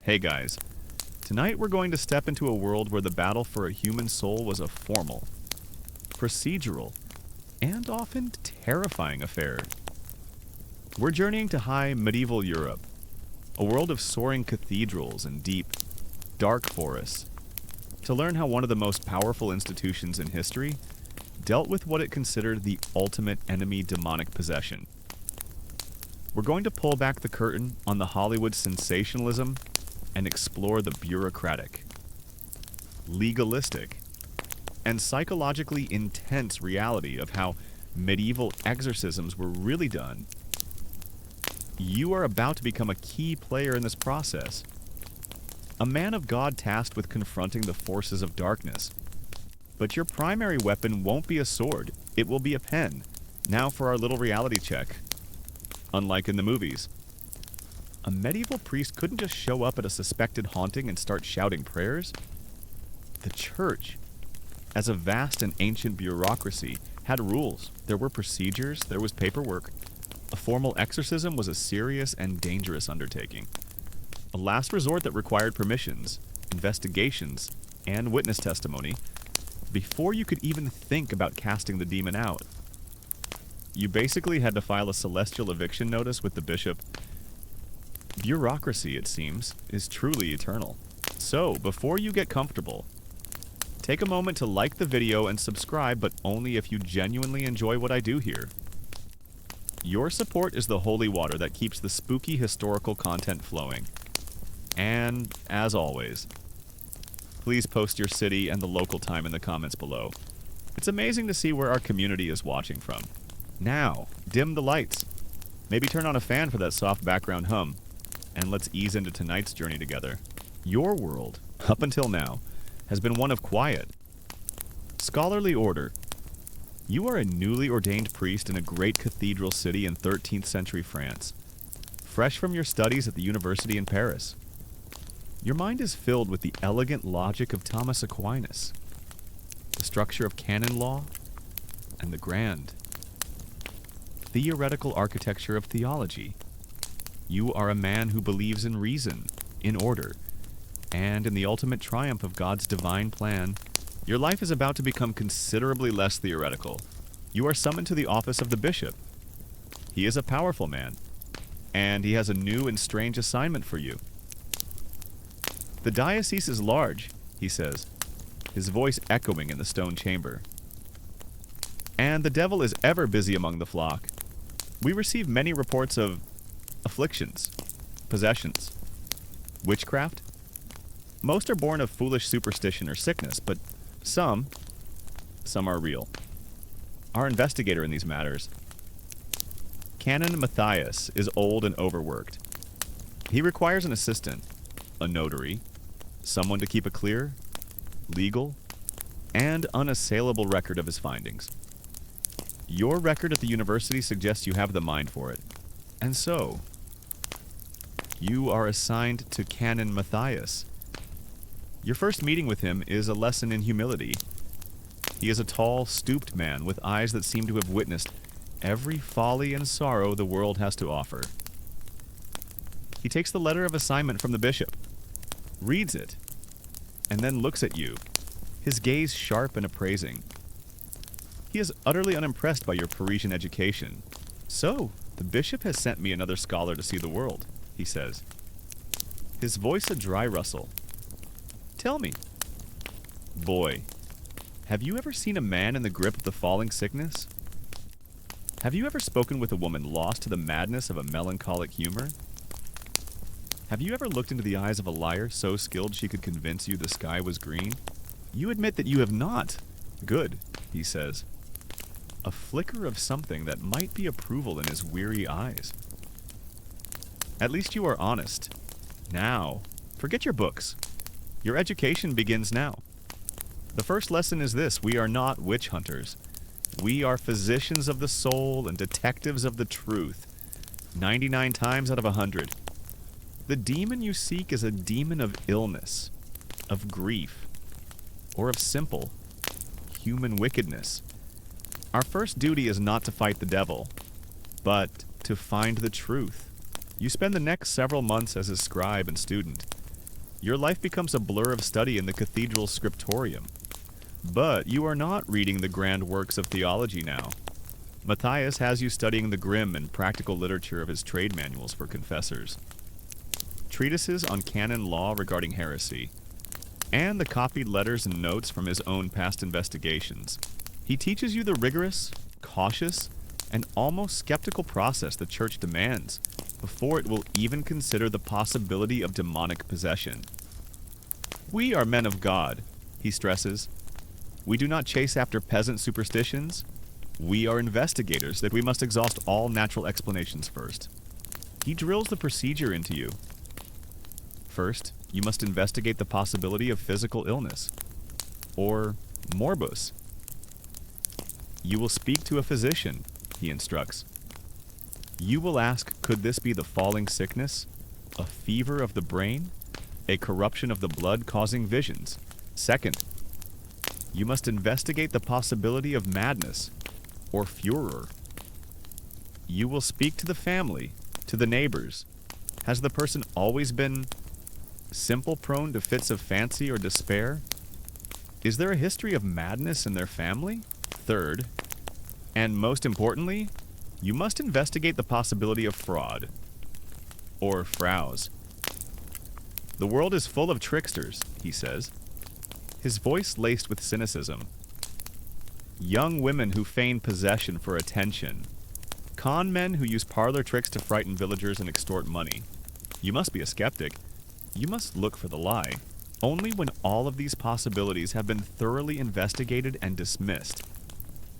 Hey guys, tonight we're going to step into a world where the battle for a human soul was a formal, procedural, and often terrifying affair. We're journeying to high medieval Europe, a world of soaring cathedrals and deep, dark forests, to learn how one of the most powerful institutions in history dealt with what it considered the ultimate enemy demonic possession. We're going to pull back the curtain on the Hollywood sensationalism and explore the bureaucratic, legalistic, and psychologically intense reality of how medieval exorcisms were really done. You are about to become a key player in this process, a man of God tasked with confronting the forces of darkness. But your primary weapon won't be a sword, it will be a pen. Now for our little reality check. Unlike in the movies, a medieval priest couldn't just show up at a suspected haunting and start shouting prayers. The church, as a vast and ancient bureaucracy, had rules. There were procedures, there was paperwork. A formal exorcism was a serious and dangerous undertaking. A last resort that required permissions, investigations, and witness testimony before you could even think about casting the demon out. You basically had to file a celestial eviction notice with the bishop. Bureaucracy, it seems, is truly eternal. So, before you get comfortable, take a moment to like the video and subscribe, but only if you genuinely enjoy what I do here. Your support is the holy water that keeps the spooky historical content flowing. And, as always, please post your city and the local time in the comments below. It's amazing to see where our community is watching from. Now, dim the lights. Maybe turn on a fan for that soft background hum. And let's ease into tonight's journey together. Your world, up until now, has been one of quiet, scholarly order. You are a newly ordained priest in a great cathedral city in 13th century France, fresh from your studies at the university in Paris. Your mind is filled with the elegant logic of Thomas Aquinas, the structure of canon law, and the grand, theoretical architecture of theology. You are a man who believes in reason, in order, and in the ultimate triumph of God's divine plan. Your life is about to become considerably less theoretical. You are summoned to the office of the bishop. He is a powerful man, and he has a new and strange assignment for you. The diocese is large, he says, his voice echoing in the stone chamber. And the devil is ever busy among the flock. We receive many reports of afflictions, possessions, witchcraft. Most are born of foolish superstition or sickness, but some are real. Our investigator in these matters, Canon Matthias, is old and overworked. He requires an assistant, a notary, someone to keep a clear, legal, and unassailable record of his findings. Your record at the university suggests you have the mind for it. And so, you are assigned to Canon Matthias. Your first meeting with him is a lesson in humility. He is a tall, stooped man with eyes that seem to have witnessed every folly and sorrow the world has to offer. He takes the letter of assignment from the bishop, reads it, and then looks at you, his gaze sharp and appraising. He is utterly unimpressed by your Parisian education. So, the bishop has sent me another scholar to see the world, he says. His voice a dry rustle. Tell me, boy, have you ever seen a man in the grip of the falling sickness? Have you ever spoken with a woman lost to the madness of a melancholic humor? Have you ever looked into the eyes of a liar so skilled she could convince you the sky was green? You admit that you have not. Good, he says. A flicker of something that might be approval in his weary eyes. At least you are honest. Now, forget your books. Your education begins now. The first lesson is this: we are not witch hunters. We are physicians of the soul and detectives of the truth. 99 times out of 100. The demon you seek is a demon of illness, of grief, or of simple human wickedness. Our first duty is not to fight the devil, but to find the truth. You spend the next several months as his scribe and student. Your life becomes a blur of study in the cathedral's scriptorium. But you are not reading the grand works of theology now. Matthias has you studying the grim and practical literature of his trade manuals for confessors, treatises on canon law regarding heresy, and the copied letters and notes from his own past investigations. He teaches you the rigorous, cautious, and almost skeptical process the Church demands before it will even consider the possibility of demonic possession. We are men of God, he stresses. We do not chase after peasant superstitions. We are investigators that we must exhaust all natural explanations first. He drills the procedure into you. First, you must investigate the possibility of physical illness, or morbus. You will speak to a physician, he instructs. You will ask, could this be the falling sickness, a fever of the brain, a corruption of the blood causing visions? Second, you must investigate the possibility of madness, or furor. You will speak to the family, to the neighbors. Has the person always been simple, prone to fits of fancy or despair? Is there a history of madness in their family? Third, and most importantly, you must investigate the possibility of fraud, or frowse. The world is full of tricksters, he says, his voice laced with cynicism. Young women who feign possession for attention. Con men who use parlor tricks to frighten villagers and extort money. You must be a skeptic. You must look for the lie. Only when all of these possibilities have been thoroughly investigated and dismissed,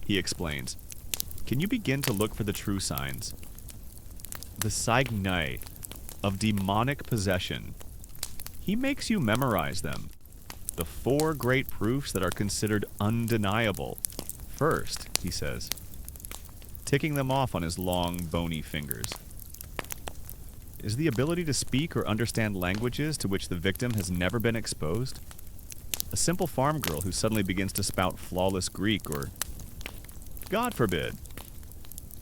he explains, can you begin to look for the true signs. The signi of demonic possession. He makes you memorize them. The 4 great proofs that are considered undeniable. First, he says, ticking them off on his long, bony fingers, is the ability to speak or understand languages to which the victim has never been exposed. A simple farm girl who suddenly begins to spout flawless Greek or, God forbid,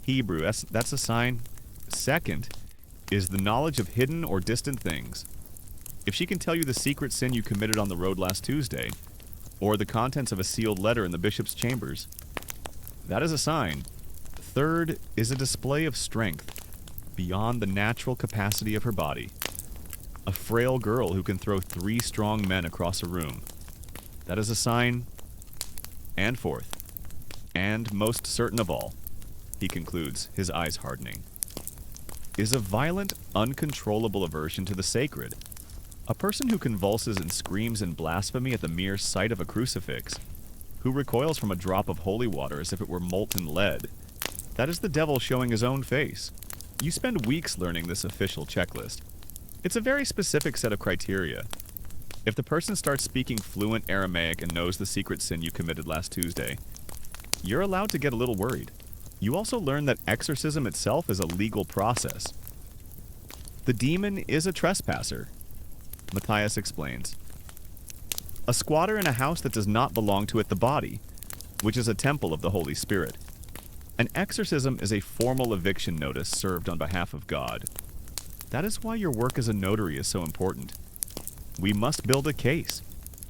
Hebrew, that's a sign. Second is the knowledge of hidden or distant things. If she can tell you the secret sin you committed on the road last Tuesday, or the contents of a sealed letter in the bishop's chambers, that is a sign. Third is a display of strength beyond the natural capacity of her body. A frail girl who can throw 3 strong men across a room. That is a sign. And fourth, and most certain of all, he concludes, his eyes hardening, is a violent, uncontrollable aversion to the sacred. A person who convulses and screams in blasphemy at the mere sight of a crucifix, who recoils from a drop of holy water as if it were molten lead. That is the devil showing his own face. You spend weeks learning this official checklist. It's a very specific set of criteria. If the person starts speaking fluent Aramaic and knows the secret sin you committed last Tuesday, you're allowed to get a little worried. You also learn that exorcism itself is a legal process. The demon is a trespasser, Matthias explains. A squatter in a house that does not belong to it, the body, which is a temple of the Holy Spirit. An exorcism is a formal eviction notice served on behalf of God. That is why your work as a notary is so important. We must build a case.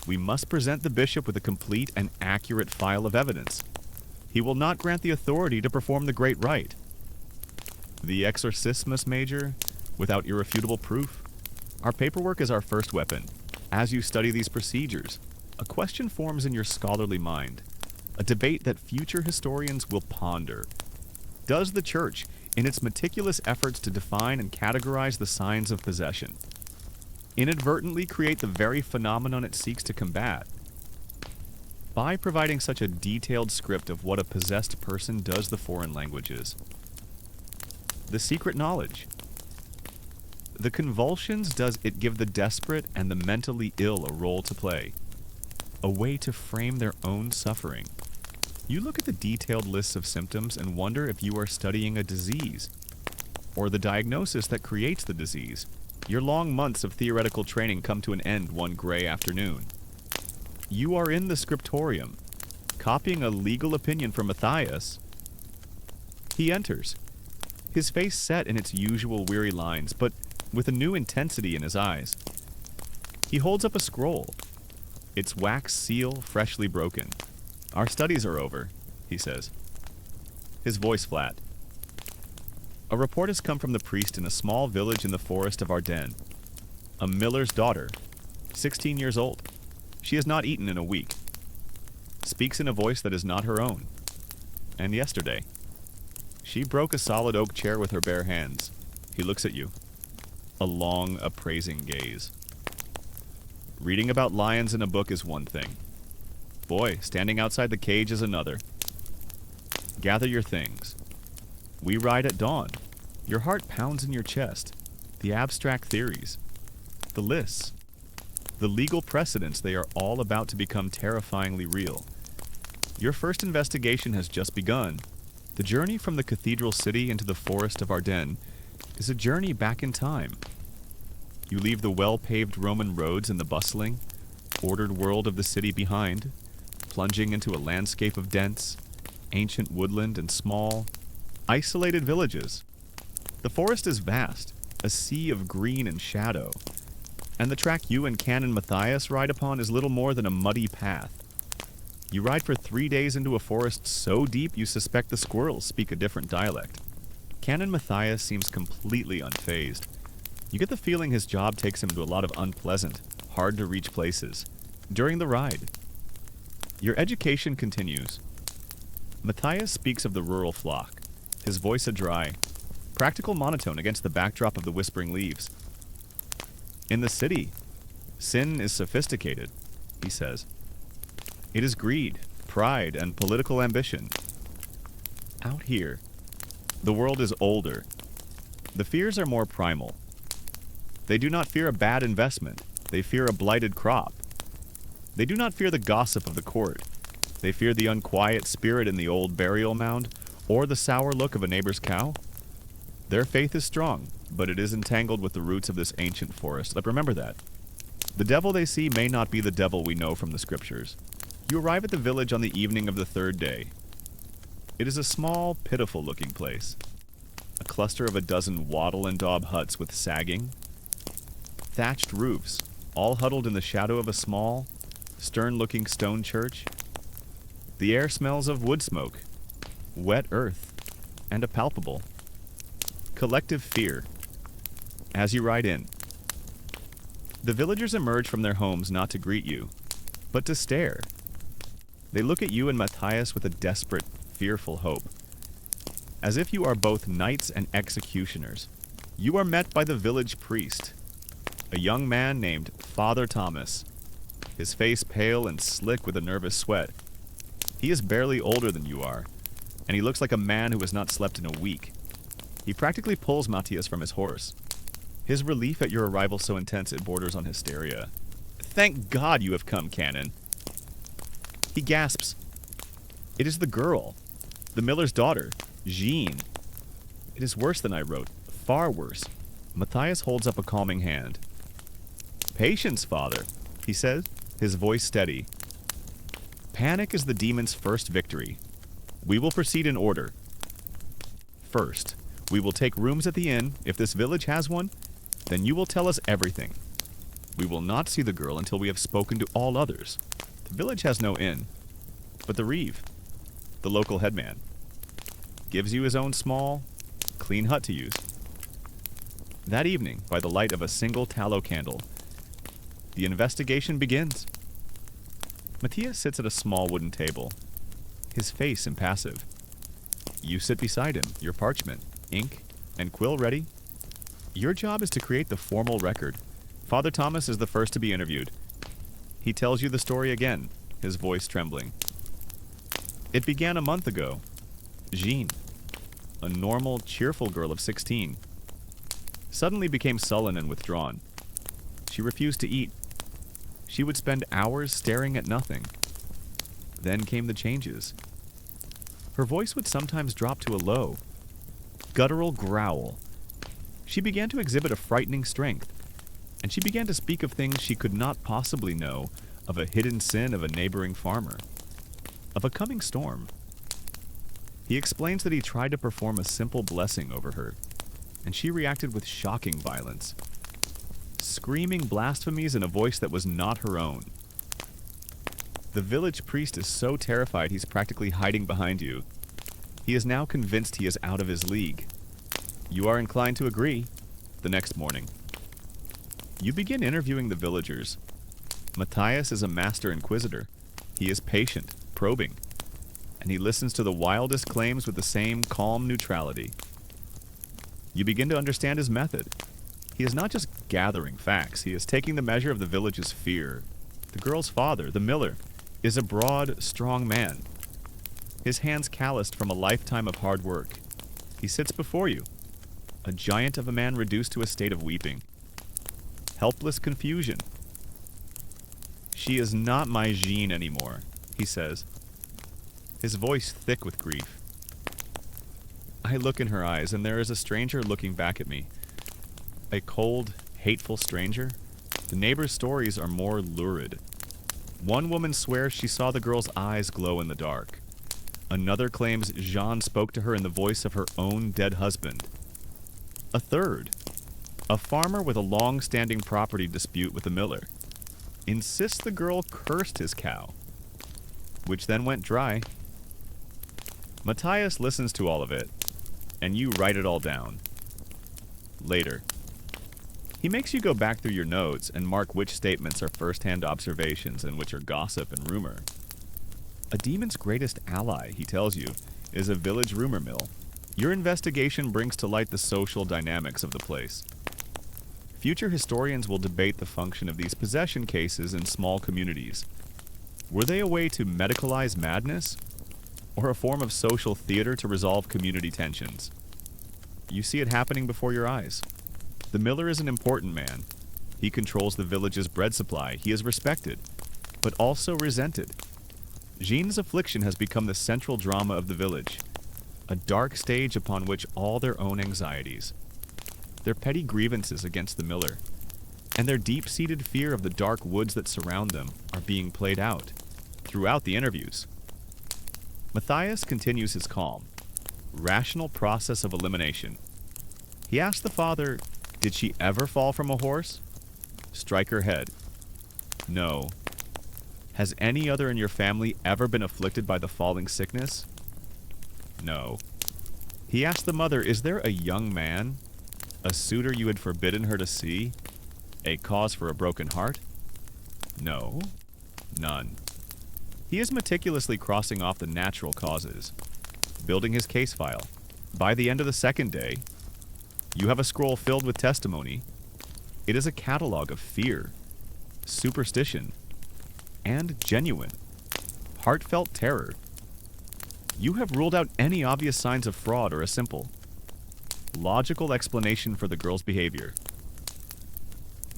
We must present the bishop with a complete and accurate file of evidence. He will not grant the authority to perform the great rite. The Exorcisms major, without irrefutable proof. Our paperwork is our first weapon. As you study these procedures, a question forms in your scholarly mind, a debate that future historians will ponder. Does the Church, in its meticulous efforts to define and categorize the signs of possession, inadvertently create the very phenomenon it seeks to combat? By providing such a detailed script of what a possessed person does the foreign languages. The secret knowledge. The convulsions, does it give the desperate and the mentally ill a role to play? A way to frame their own suffering. You look at the detailed lists of symptoms and wonder if you are studying a disease, or the diagnosis that creates the disease. Your long months of theoretical training come to an end one gray afternoon. You are in the scriptorium, copying a legal opinion from Matthias. He enters, his face set in its usual weary lines, but with a new intensity in his eyes. He holds up a scroll, its wax seal freshly broken. "Our studies are over," he says, his voice flat. "A report has come from the priest in a small village in the forest of Ardennes. A miller's daughter, 16 years old. She has not eaten in a week. Speaks in a voice that is not her own. And yesterday, she broke a solid oak chair with her bare hands." He looks at you. A long, appraising gaze. "Reading about lions in a book is one thing. Boy, standing outside the cage is another. Gather your things. We ride at dawn." Your heart pounds in your chest. The abstract theories. The lists. The legal precedents, they are all about to become terrifyingly real. Your first investigation has just begun. The journey from the cathedral city into the forest of Ardennes is a journey back in time. You leave the well-paved Roman roads and the bustling, ordered world of the city behind, plunging into a landscape of dense, ancient woodland and small, isolated villages. The forest is vast, a sea of green and shadow, and the track you and Canon Matthias ride upon is little more than a muddy path. You ride for 3 days into a forest so deep you suspect the squirrels speak a different dialect. Canon Matthias seems completely unfazed. You get the feeling his job takes him to a lot of unpleasant, hard-to-reach places. During the ride, your education continues. Matthias speaks of the rural flock, his voice a dry, practical monotone against the backdrop of the whispering leaves. "In the city, sin is sophisticated," he says. "It is greed, pride, and political ambition. Out here, the world is older. The fears are more primal. They do not fear a bad investment. They fear a blighted crop. They do not fear the gossip of the court. They fear the unquiet spirit in the old burial mound or the sour look of a neighbor's cow. Their faith is strong, but it is entangled with the roots of this ancient forest. But remember that. The devil they see may not be the devil we know from the scriptures." You arrive at the village on the evening of the third day. It is a small, pitiful-looking place. A cluster of a dozen wattle-and-daub huts with sagging, thatched roofs, all huddled in the shadow of a small, stern-looking stone church. The air smells of wood smoke, wet earth, and a palpable, collective fear. As you ride in, the villagers emerge from their homes not to greet you, but to stare. They look at you and Matthias with a desperate, fearful hope, as if you are both knights and executioners. You are met by the village priest, a young man named Father Thomas, his face pale and slick with a nervous sweat. He is barely older than you are, and he looks like a man who has not slept in a week. He practically pulls Matthias from his horse. His relief at your arrival so intense it borders on hysteria. "Thank God you have come, Canon." He gasps. It is the girl, the miller's daughter, Jean. It is worse than I wrote, far worse. Matthias holds up a calming hand. "Patience, Father," he says, his voice steady. "Panic is the demon's first victory. We will proceed in order. First, we will take rooms at the inn. If this village has one, then you will tell us everything. We will not see the girl until we have spoken to all others. The village has no inn, but the reeve, the local headman, gives you his own small, clean hut to use. That evening, by the light of a single tallow candle, the investigation begins." Matthias sits at a small wooden table, his face impassive. You sit beside him, your parchment, ink, and quill ready. Your job is to create the formal record. Father Thomas is the first to be interviewed. He tells you the story again, his voice trembling. It began a month ago. Jean, a normal, cheerful girl of 16, suddenly became sullen and withdrawn. She refused to eat. She would spend hours staring at nothing. Then came the changes. Her voice would sometimes drop to a low, guttural growl. She began to exhibit a frightening strength, and she began to speak of things she could not possibly know, of a hidden sin of a neighboring farmer, of a coming storm. He explains that he tried to perform a simple blessing over her, and she reacted with shocking violence. screaming blasphemies in a voice that was not her own. The village priest is so terrified he's practically hiding behind you. He is now convinced he is out of his league. You are inclined to agree. The next morning, you begin interviewing the villagers. Matthias is a master inquisitor. He is patient, probing, and he listens to the wildest claims with the same calm neutrality. You begin to understand his method. He is not just gathering facts, he is taking the measure of the village's fear. The girl's father, the miller, is a broad, strong man. His hands calloused from a lifetime of hard work. He sits before you, a giant of a man reduced to a state of weeping. Helpless confusion. She is not my Jean anymore, he says, his voice thick with grief. I look in her eyes, and there is a stranger looking back at me. A cold, hateful stranger. The neighbors' stories are more lurid. One woman swears she saw the girl's eyes glow in the dark. Another claims Jean spoke to her in the voice of her own dead husband. A third, a farmer with a long-standing property dispute with the miller, insists the girl cursed his cow, which then went dry. Matthias listens to all of it, and you write it all down. Later, he makes you go back through your notes and mark which statements are first-hand observations and which are gossip and rumor. A demon's greatest ally, he tells you, is a village rumor mill. Your investigation brings to light the social dynamics of the place. Future historians will debate the function of these possession cases in small communities. Were they a way to medicalize madness, or a form of social theater to resolve community tensions? You see it happening before your eyes. The miller is an important man. He controls the village's bread supply. He is respected, but also resented. Jean's affliction has become the central drama of the village, a dark stage upon which all their own anxieties, their petty grievances against the miller, and their deep-seated fear of the dark woods that surround them are being played out throughout the interviews. Matthias continues his calm, rational process of elimination. He asks the father, did she ever fall from a horse? Strike her head. No. Has any other in your family ever been afflicted by the falling sickness? No. He asked the mother, is there a young man, a suitor you had forbidden her to see, a cause for a broken heart? No. None. He is meticulously crossing off the natural causes, building his case file. By the end of the second day, you have a scroll filled with testimony. It is a catalog of fear, superstition, and genuine, heartfelt terror. You have ruled out any obvious signs of fraud or a simple, logical explanation for the girl's behavior.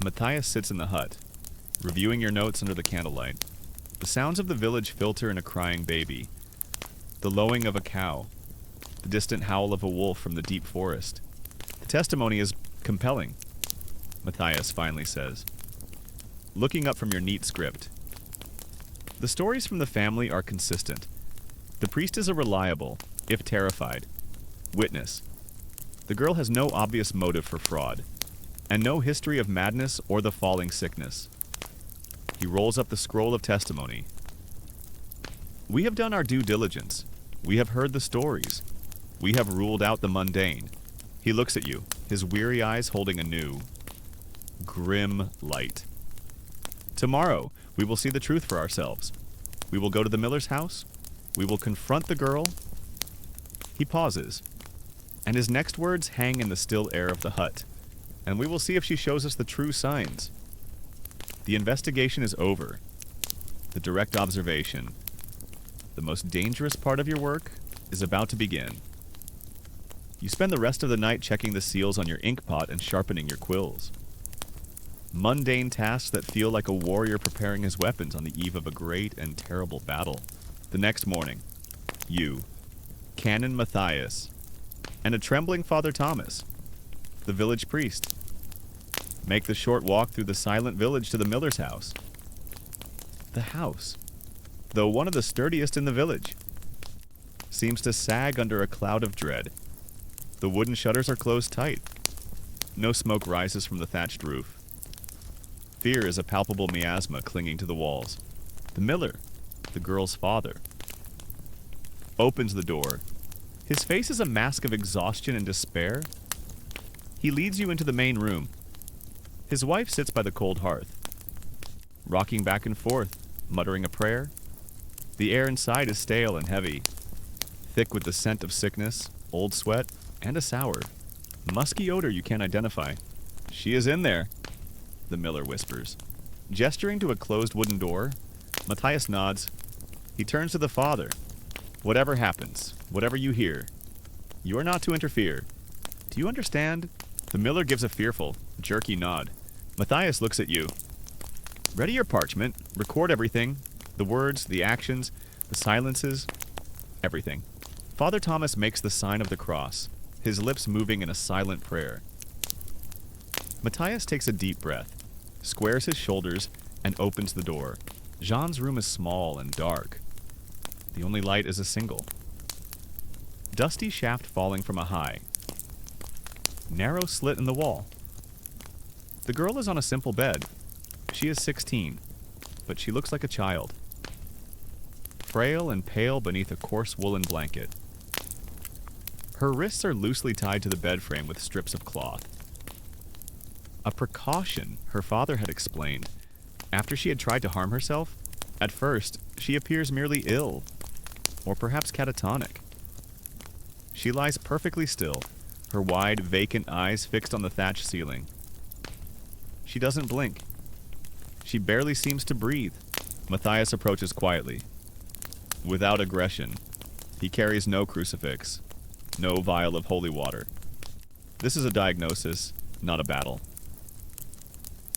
Matthias sits in the hut, reviewing your notes under the candlelight. The sounds of the village filter in a crying baby, the lowing of a cow, the distant howl of a wolf from the deep forest. The testimony is compelling, Matthias finally says, looking up from your neat script. The stories from the family are consistent. The priest is a reliable, if terrified, witness. The girl has no obvious motive for fraud, and no history of madness or the falling sickness. He rolls up the scroll of testimony. We have done our due diligence. We have heard the stories. We have ruled out the mundane. He looks at you, his weary eyes holding a new, grim light. Tomorrow, we will see the truth for ourselves. We will go to the miller's house. We will confront the girl. He pauses, and his next words hang in the still air of the hut, and we will see if she shows us the true signs. The investigation is over. The direct observation, the most dangerous part of your work, is about to begin. You spend the rest of the night checking the seals on your ink pot and sharpening your quills. Mundane tasks that feel like a warrior preparing his weapons on the eve of a great and terrible battle. The next morning, you, Canon Matthias, and a trembling Father Thomas, the village priest, make the short walk through the silent village to the miller's house. The house, though one of the sturdiest in the village, seems to sag under a cloud of dread. The wooden shutters are closed tight. No smoke rises from the thatched roof. Fear is a palpable miasma clinging to the walls. The miller, the girl's father, opens the door. His face is a mask of exhaustion and despair. He leads you into the main room. His wife sits by the cold hearth, rocking back and forth, muttering a prayer. The air inside is stale and heavy, thick with the scent of sickness, old sweat, and a sour, musky odor you can't identify. "She is in there," the miller whispers. Gesturing to a closed wooden door, Matthias nods. He turns to the father. "Whatever happens, whatever you hear, you are not to interfere. Do you understand?" The miller gives a fearful, jerky nod. Matthias looks at you. "Ready your parchment. Record everything. The words, the actions, the silences, everything." Father Thomas makes the sign of the cross, his lips moving in a silent prayer. Matthias takes a deep breath, squares his shoulders, and opens the door. Jean's room is small and dark. The only light is a single. Dusty shaft falling from a high. Narrow slit in the wall. The girl is on a simple bed. She is 16, but she looks like a child. Frail and pale beneath a coarse woolen blanket. Her wrists are loosely tied to the bed frame with strips of cloth. A precaution, her father had explained. After she had tried to harm herself, at first, she appears merely ill, or perhaps catatonic. She lies perfectly still, her wide, vacant eyes fixed on the thatched ceiling. She doesn't blink. She barely seems to breathe. Matthias approaches quietly. Without aggression, he carries no crucifix, no vial of holy water. This is a diagnosis, not a battle.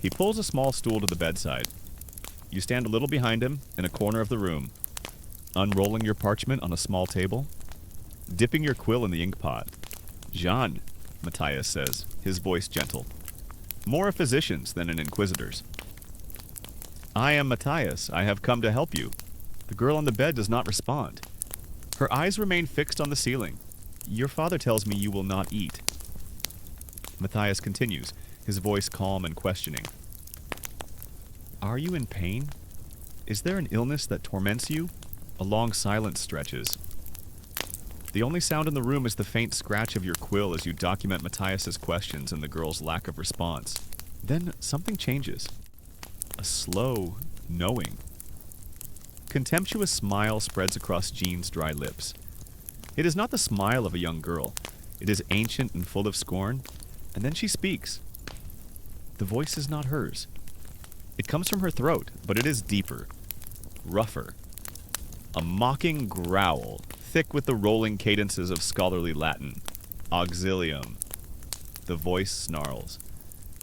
He pulls a small stool to the bedside. You stand a little behind him, in a corner of the room, unrolling your parchment on a small table, dipping your quill in the ink pot. "Jean," Matthias says, his voice gentle. More a physician's than an inquisitor's. "I am Matthias. I have come to help you." The girl on the bed does not respond. Her eyes remain fixed on the ceiling. "Your father tells me you will not eat." Matthias continues, his voice calm and questioning. "Are you in pain? Is there an illness that torments you?" A long silence stretches. The only sound in the room is the faint scratch of your quill as you document Matthias's questions and the girl's lack of response. Then something changes. A slow knowing. Contemptuous smile spreads across Jean's dry lips. It is not the smile of a young girl. It is ancient and full of scorn. And then she speaks. The voice is not hers. It comes from her throat, but it is deeper, rougher. A mocking growl, thick with the rolling cadences of scholarly Latin. Auxilium. The voice snarls,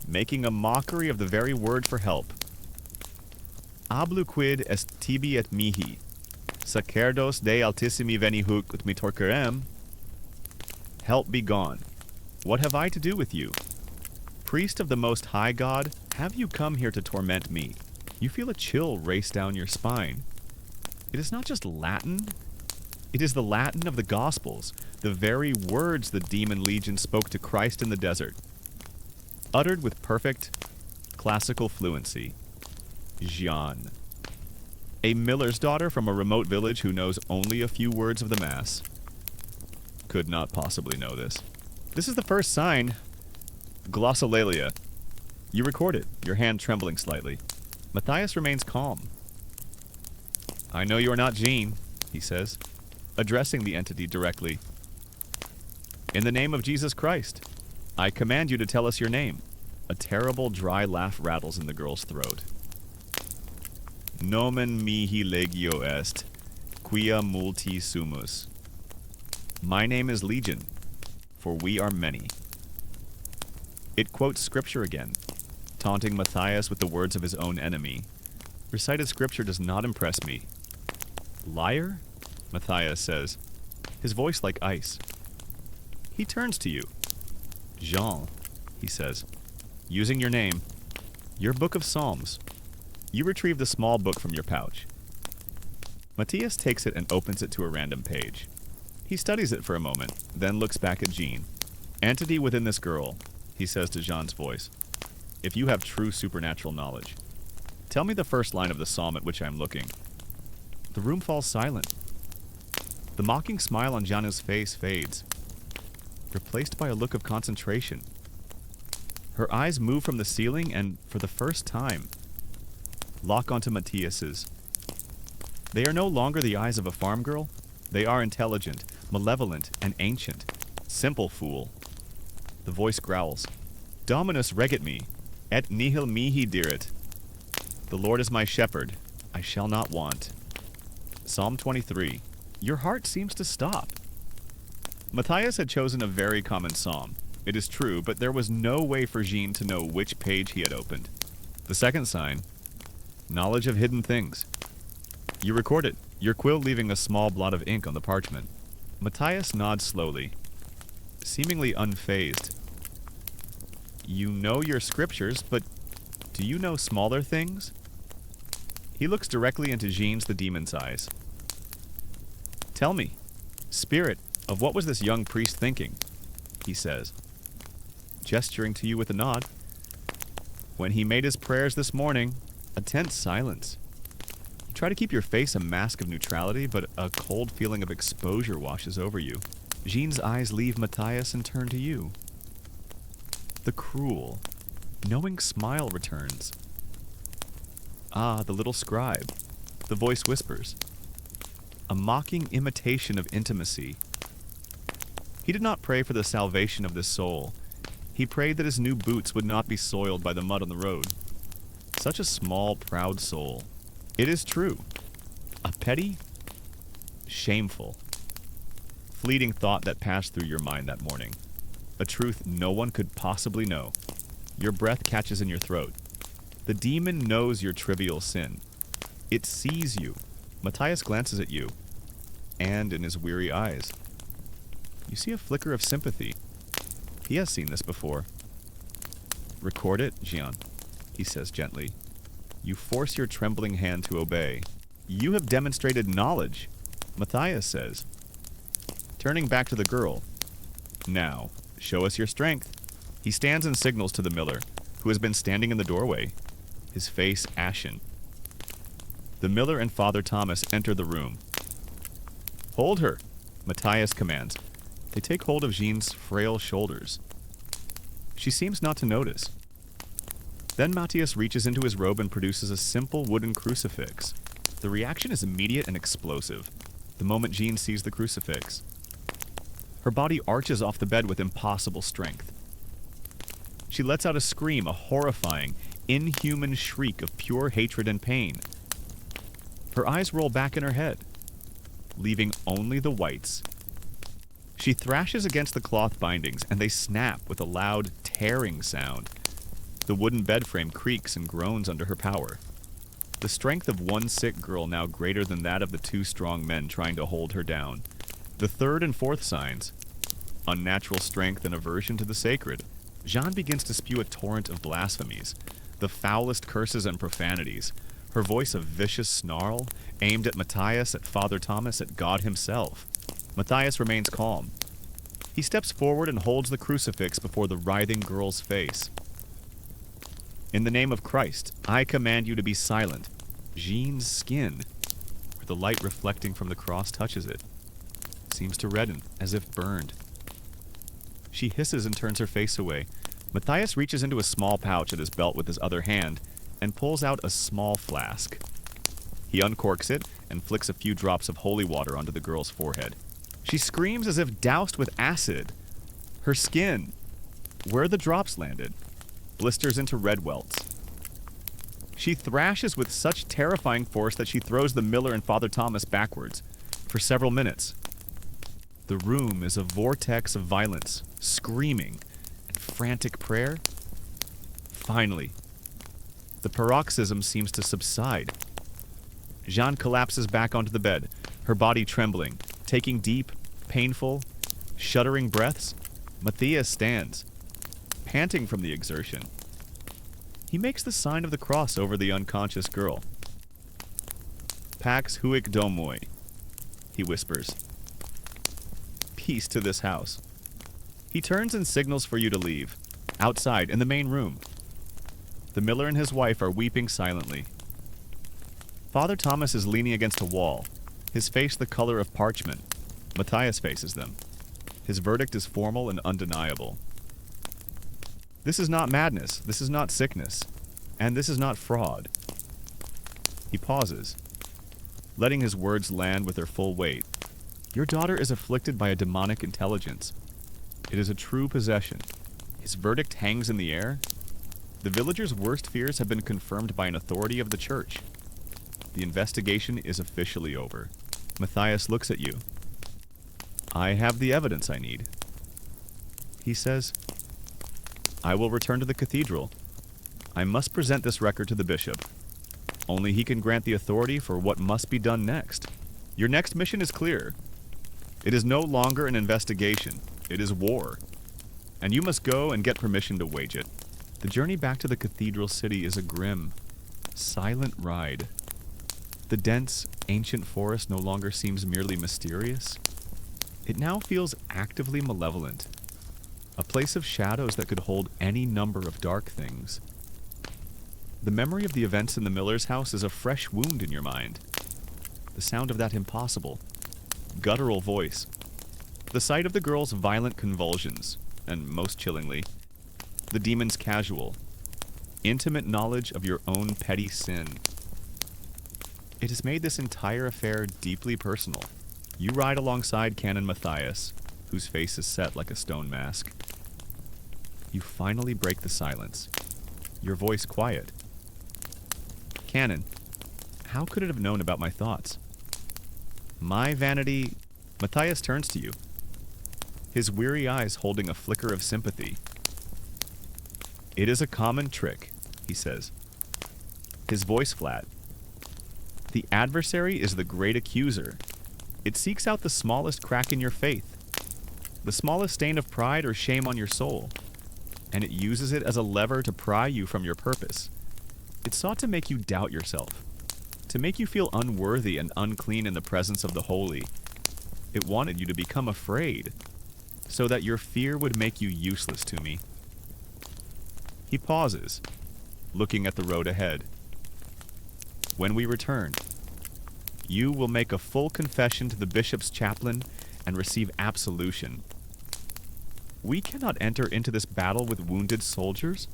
making a mockery of the very word for help. Abluquid est tibi et mihi, sacerdos Dei altissimi veni huc ut me torquerem. Help be gone. What have I to do with you? Priest of the Most High God, have you come here to torment me? You feel a chill race down your spine. It is not just Latin. It is the Latin of the Gospels, the very words the demon legion spoke to Christ in the desert. Uttered with perfect, classical fluency. Jean. A miller's daughter from a remote village who knows only a few words of the Mass. Could not possibly know this. This is the first sign. Glossolalia. You record it, your hand trembling slightly. Matthias remains calm. "I know you are not Jean," he says, addressing the entity directly. "In the name of Jesus Christ, I command you to tell us your name." A terrible dry laugh rattles in the girl's throat. "Nomen mihi legio est, quia multi sumus." My name is Legion, for we are many. It quotes scripture again, taunting Matthias with the words of his own enemy. Recited scripture does not impress me. "Liar?" Matthias says, his voice like ice. He turns to you. "Jean," he says, "using your name, your book of Psalms." You retrieve the small book from your pouch. Matthias takes it and opens it to a random page. He studies it for a moment, then looks back at Jean. "Entity within this girl," he says to Jean's voice. if you have true supernatural knowledge. Tell me the first line of the psalm at which I am looking. The room falls silent. The mocking smile on Jana's face fades, replaced by a look of concentration. Her eyes move from the ceiling and, for the first time, lock onto Matthias's. They are no longer the eyes of a farm girl. They are intelligent, malevolent, and ancient. Simple fool. The voice growls. Dominus regit me, et nihil mihi dirit. The Lord is my shepherd, I shall not want. Psalm 23. Your heart seems to stop. Matthias had chosen a very common psalm. It is true, but there was no way for Jean to know which page he had opened. The second sign, knowledge of hidden things. You record it, your quill leaving a small blot of ink on the parchment. Matthias nods slowly, seemingly unfazed. You know your scriptures, but do you know smaller things? He looks directly into Jean's the demon's eyes. Tell me, spirit, of what was this young priest thinking? He says, gesturing to you with a nod. When he made his prayers this morning, a tense silence. You try to keep your face a mask of neutrality, but a cold feeling of exposure washes over you. Jean's eyes leave Matthias and turn to you. The cruel, knowing smile returns. Ah, the little scribe. The voice whispers. A mocking imitation of intimacy. He did not pray for the salvation of this soul. He prayed that his new boots would not be soiled by the mud on the road. Such a small, proud soul. It is true. A petty, shameful, fleeting thought that passed through your mind that morning. A truth no one could possibly know. Your breath catches in your throat. The demon knows your trivial sin. It sees you. Matthias glances at you, and in his weary eyes, you see a flicker of sympathy. He has seen this before. Record it, Jean, he says gently. You force your trembling hand to obey. You have demonstrated knowledge, Matthias says. Turning back to the girl. Now, show us your strength. He stands and signals to the miller, who has been standing in the doorway, his face ashen. The miller and Father Thomas enter the room. Hold her, Matthias commands. They take hold of Jean's frail shoulders. She seems not to notice. Then Matthias reaches into his robe and produces a simple wooden crucifix. The reaction is immediate and explosive, the moment Jean sees the crucifix. Her body arches off the bed with impossible strength. She lets out a scream, a horrifying, inhuman shriek of pure hatred and pain. Her eyes roll back in her head, leaving only the whites. She thrashes against the cloth bindings, and they snap with a loud, tearing sound. The wooden bed frame creaks and groans under her power. The strength of one sick girl now greater than that of the two strong men trying to hold her down. The third and fourth signs, unnatural strength and aversion to the sacred. Jean begins to spew a torrent of blasphemies, the foulest curses and profanities, her voice a vicious snarl, aimed at Matthias, at Father Thomas, at God himself. Matthias remains calm. He steps forward and holds the crucifix before the writhing girl's face. In the name of Christ, I command you to be silent. Jean's skin, where the light reflecting from the cross touches it, seems to redden, as if burned. She hisses and turns her face away. Matthias reaches into a small pouch at his belt with his other hand and pulls out a small flask. He uncorks it and flicks a few drops of holy water onto the girl's forehead. She screams as if doused with acid. Her skin, where the drops landed, blisters into red welts. She thrashes with such terrifying force that she throws the miller and Father Thomas backwards for several minutes. The room is a vortex of violence, screaming, and frantic prayer. Finally, the paroxysm seems to subside. Jean collapses back onto the bed, her body trembling, taking deep, painful, shuddering breaths. Matthias stands, panting from the exertion. He makes the sign of the cross over the unconscious girl. Pax huic domoi, he whispers. Peace to this house. He turns and signals for you to leave, outside in the main room. The miller and his wife are weeping silently. Father Thomas is leaning against a wall, his face the color of parchment. Matthias faces them. His verdict is formal and undeniable. This is not madness, this is not sickness, and this is not fraud. He pauses, letting his words land with their full weight. Your daughter is afflicted by a demonic intelligence. It is a true possession. His verdict hangs in the air. The villagers' worst fears have been confirmed by an authority of the church. The investigation is officially over. Matthias looks at you. I have the evidence I need. He says, I will return to the cathedral. I must present this record to the bishop. Only he can grant the authority for what must be done next. Your next mission is clear. It is no longer an investigation. It is war. And you must go and get permission to wage it. The journey back to the cathedral city is a grim, silent ride. The dense, ancient forest no longer seems merely mysterious. It now feels actively malevolent. A place of shadows that could hold any number of dark things. The memory of the events in the miller's house is a fresh wound in your mind. The sound of that impossible, guttural voice. The sight of the girl's violent convulsions, and most chillingly, the demon's casual, intimate knowledge of your own petty sin. It has made this entire affair deeply personal. You ride alongside Canon Matthias, whose face is set like a stone mask. You finally break the silence, your voice quiet. Canon, how could it have known about my thoughts? My vanity... Matthias turns to you, his weary eyes holding a flicker of sympathy. It is a common trick, he says, his voice flat. The adversary is the great accuser. It seeks out the smallest crack in your faith, the smallest stain of pride or shame on your soul, and it uses it as a lever to pry you from your purpose. It sought to make you doubt yourself, to make you feel unworthy and unclean in the presence of the holy. It wanted you to become afraid, so that your fear would make you useless to me. He pauses, looking at the road ahead. When we return, you will make a full confession to the bishop's chaplain and receive absolution. We cannot enter into this battle with wounded soldiers.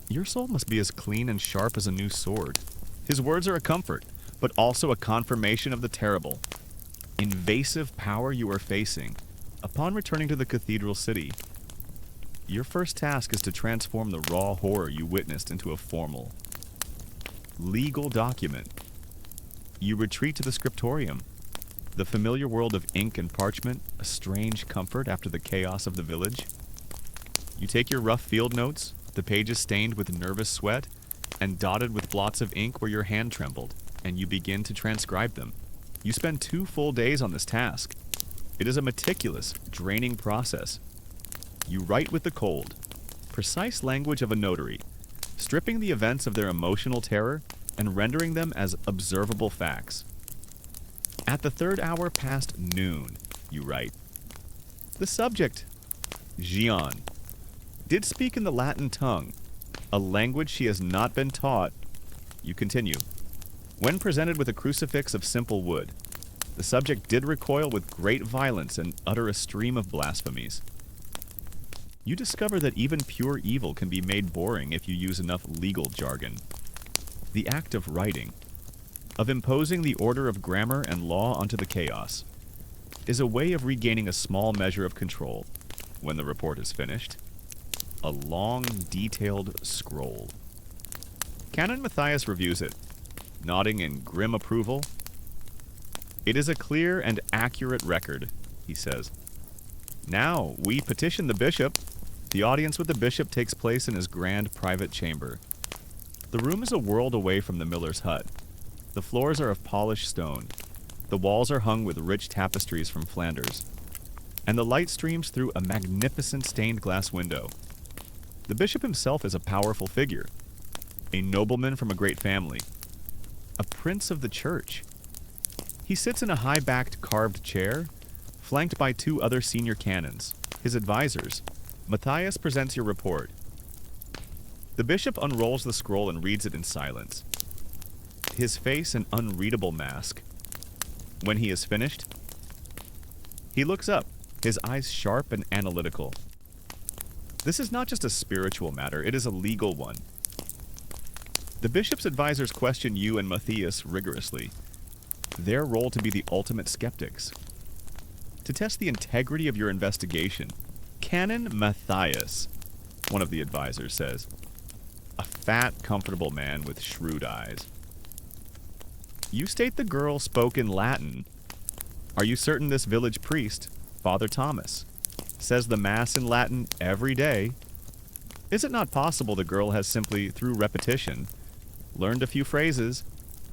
Your soul must be as clean and sharp as a new sword. His words are a comfort, but also a confirmation of the terrible, invasive power you are facing. Upon returning to the cathedral city, your first task is to transform the raw horror you witnessed into a formal, legal document. You retreat to the scriptorium, the familiar world of ink and parchment, a strange comfort after the chaos of the village. You take your rough field notes, the pages stained with nervous sweat and dotted with blots of ink where your hand trembled, and you begin to transcribe them. You spend 2 full days on this task. It is a meticulous, draining process. You write with the cold, precise language of a notary, stripping the events of their emotional terror and rendering them as observable facts. At the 3rd hour past noon, you write, the subject, Gian, did speak in the Latin tongue, a language she has not been taught. You continue. When presented with a crucifix of simple wood, the subject did recoil with great violence and utter a stream of blasphemies. You discover that even pure evil can be made boring if you use enough legal jargon. The act of writing, of imposing the order of grammar and law onto the chaos, is a way of regaining a small measure of control. When the report is finished, a long, detailed scroll. Canon Matthias reviews it, nodding in grim approval. It is a clear and accurate record, he says. Now, we petition the bishop. The audience with the bishop takes place in his grand private chamber. The room is a world away from the miller's hut. The floors are of polished stone. The walls are hung with rich tapestries from Flanders. And the light streams through a magnificent stained glass window. The bishop himself is a powerful figure. A nobleman from a great family. A prince of the church. He sits in a high-backed carved chair, flanked by 2 other senior canons, his advisors. Matthias presents your report. The bishop unrolls the scroll and reads it in silence, his face an unreadable mask. When he is finished, he looks up, his eyes sharp and analytical. This is not just a spiritual matter, it is a legal one. The bishop's advisors question you and Matthias rigorously, their role to be the ultimate skeptics. To test the integrity of your investigation, Canon Matthias, one of the advisors says, a fat, comfortable man with shrewd eyes. You state the girl spoke in Latin. Are you certain this village priest, Father Thomas, says the Mass in Latin every day? Is it not possible the girl has simply, through repetition, learned a few phrases?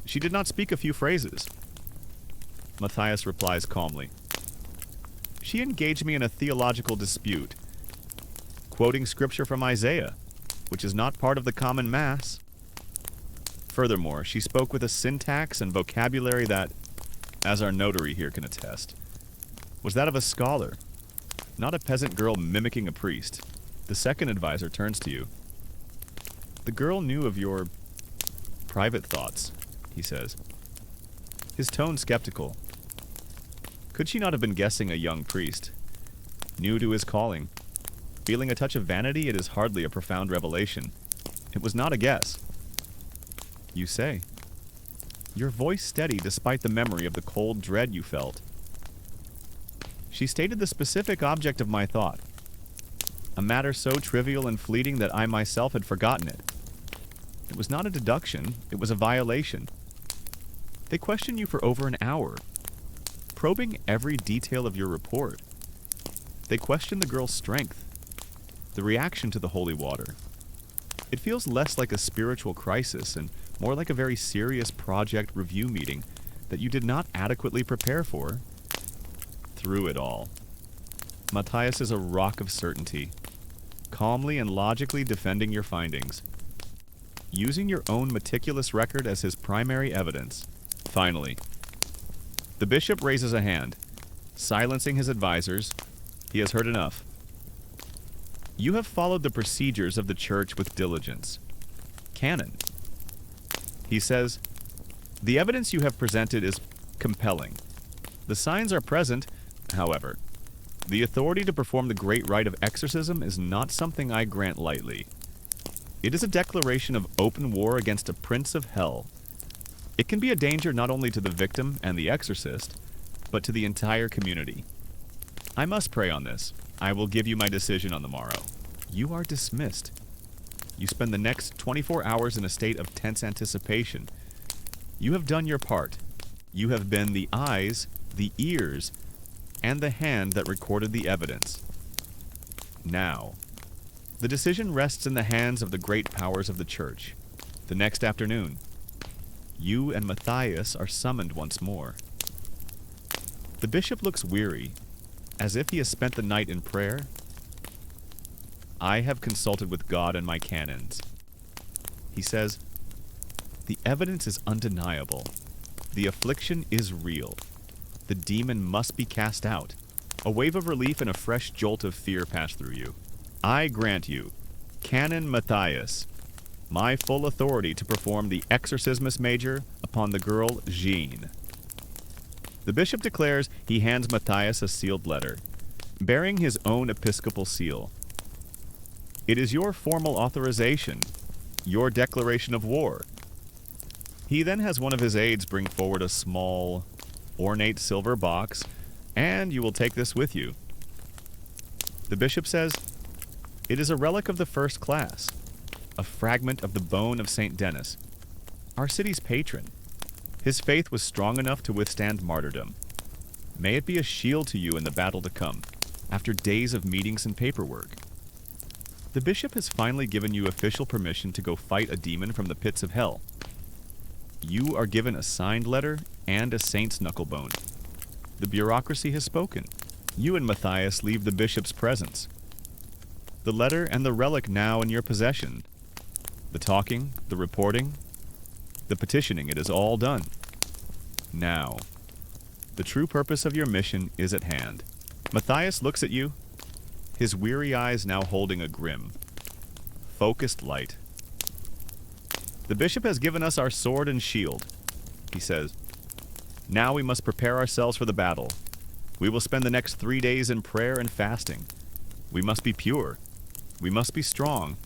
She did not speak a few phrases. Matthias replies calmly. She engaged me in a theological dispute, quoting scripture from Isaiah, which is not part of the common Mass. Furthermore, she spoke with a syntax and vocabulary that, as our notary here can attest, was that of a scholar, not a peasant girl mimicking a priest. The second advisor turns to you. The girl knew of your private thoughts, he says, his tone skeptical. Could she not have been guessing a young priest, new to his calling? Feeling a touch of vanity, it is hardly a profound revelation. It was not a guess. You say. Your voice steady despite the memory of the cold dread you felt. She stated the specific object of my thought, a matter so trivial and fleeting that I myself had forgotten it. It was not a deduction, it was a violation. They questioned you for over an hour, probing every detail of your report. They questioned the girl's strength, the reaction to the holy water. It feels less like a spiritual crisis and more like a very serious project review meeting that you did not adequately prepare for. Through it all, Matthias is a rock of certainty, calmly and logically defending your findings, using your own meticulous record as his primary evidence. Finally, the bishop raises a hand, silencing his advisors. He has heard enough. You have followed the procedures of the church with diligence. Canon. He says, the evidence you have presented is compelling. The signs are present, however. The authority to perform the great rite of exorcism is not something I grant lightly. It is a declaration of open war against a prince of hell. It can be a danger not only to the victim and the exorcist, but to the entire community. I must pray on this. I will give you my decision on the morrow. You are dismissed. You spend the next 24 hours in a state of tense anticipation. You have done your part. You have been the eyes, the ears, and the hand that recorded the evidence. Now, the decision rests in the hands of the great powers of the church. The next afternoon, you and Matthias are summoned once more. The bishop looks weary, as if he has spent the night in prayer. I have consulted with God and my canons. He says, the evidence is undeniable. The affliction is real. The demon must be cast out. A wave of relief and a fresh jolt of fear pass through you. I grant you, Canon Matthias, my full authority to perform the Exorcismus Major upon the girl Jean. The bishop declares. He hands Matthias a sealed letter, bearing his own episcopal seal. It is your formal authorization, your declaration of war. He then has one of his aides bring forward a small, ornate silver box, and you will take this with you. The bishop says, it is a relic of the first class, a fragment of the bone of St. Denis, our city's patron. His faith was strong enough to withstand martyrdom. May it be a shield to you in the battle to come, after days of meetings and paperwork. The bishop has finally given you official permission to go fight a demon from the pits of hell. You are given a signed letter and a saint's knucklebone. The bureaucracy has spoken. You and Matthias leave the bishop's presence. The letter and the relic now in your possession. The talking, the reporting, the petitioning, it is all done. Now, the true purpose of your mission is at hand. Matthias looks at you, his weary eyes now holding a grim, focused light. The bishop has given us our sword and shield, he says. Now we must prepare ourselves for the battle. We will spend the next 3 days in prayer and fasting. We must be pure. We must be strong.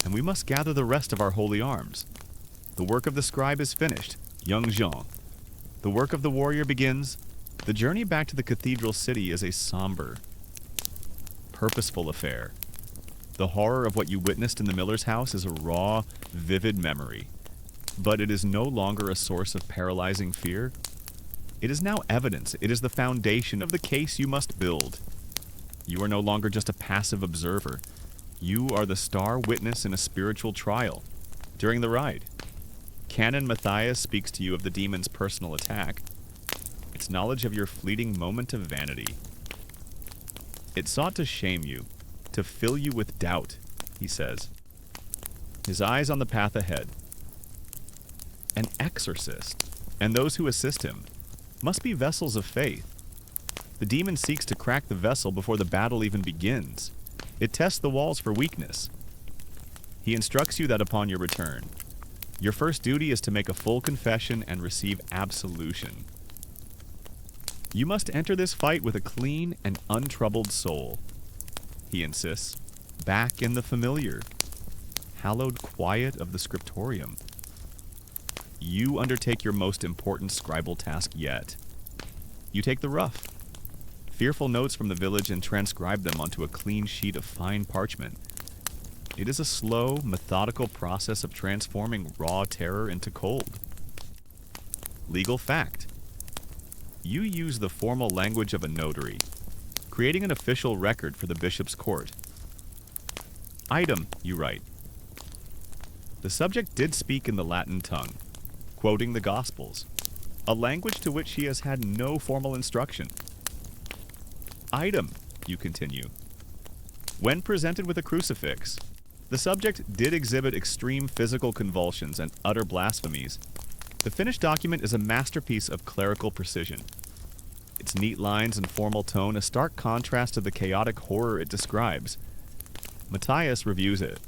And we must gather the rest of our holy arms. The work of the scribe is finished, young Jean. The work of the warrior begins. The journey back to the cathedral city is a somber, purposeful affair. The horror of what you witnessed in the miller's house is a raw, vivid memory. But it is no longer a source of paralyzing fear. It is now evidence. It is the foundation of the case you must build. You are no longer just a passive observer. You are the star witness in a spiritual trial. During the ride, Canon Matthias speaks to you of the demon's personal attack, its knowledge of your fleeting moment of vanity. It sought to shame you, to fill you with doubt, he says, his eyes on the path ahead. An exorcist, and those who assist him, must be vessels of faith. The demon seeks to crack the vessel before the battle even begins. It tests the walls for weakness. He instructs you that upon your return, your first duty is to make a full confession and receive absolution. You must enter this fight with a clean and untroubled soul, he insists, back in the familiar, hallowed quiet of the scriptorium. You undertake your most important scribal task yet. You take the rough, fearful notes from the village and transcribe them onto a clean sheet of fine parchment. It is a slow, methodical process of transforming raw terror into cold. Legal fact. You use the formal language of a notary, creating an official record for the bishop's court. Item, you write. The subject did speak in the Latin tongue, quoting the Gospels, a language to which he has had no formal instruction. Item, you continue. When presented with a crucifix, the subject did exhibit extreme physical convulsions and utter blasphemies. The finished document is a masterpiece of clerical precision. Its neat lines and formal tone a stark contrast to the chaotic horror it describes. Matthias reviews it,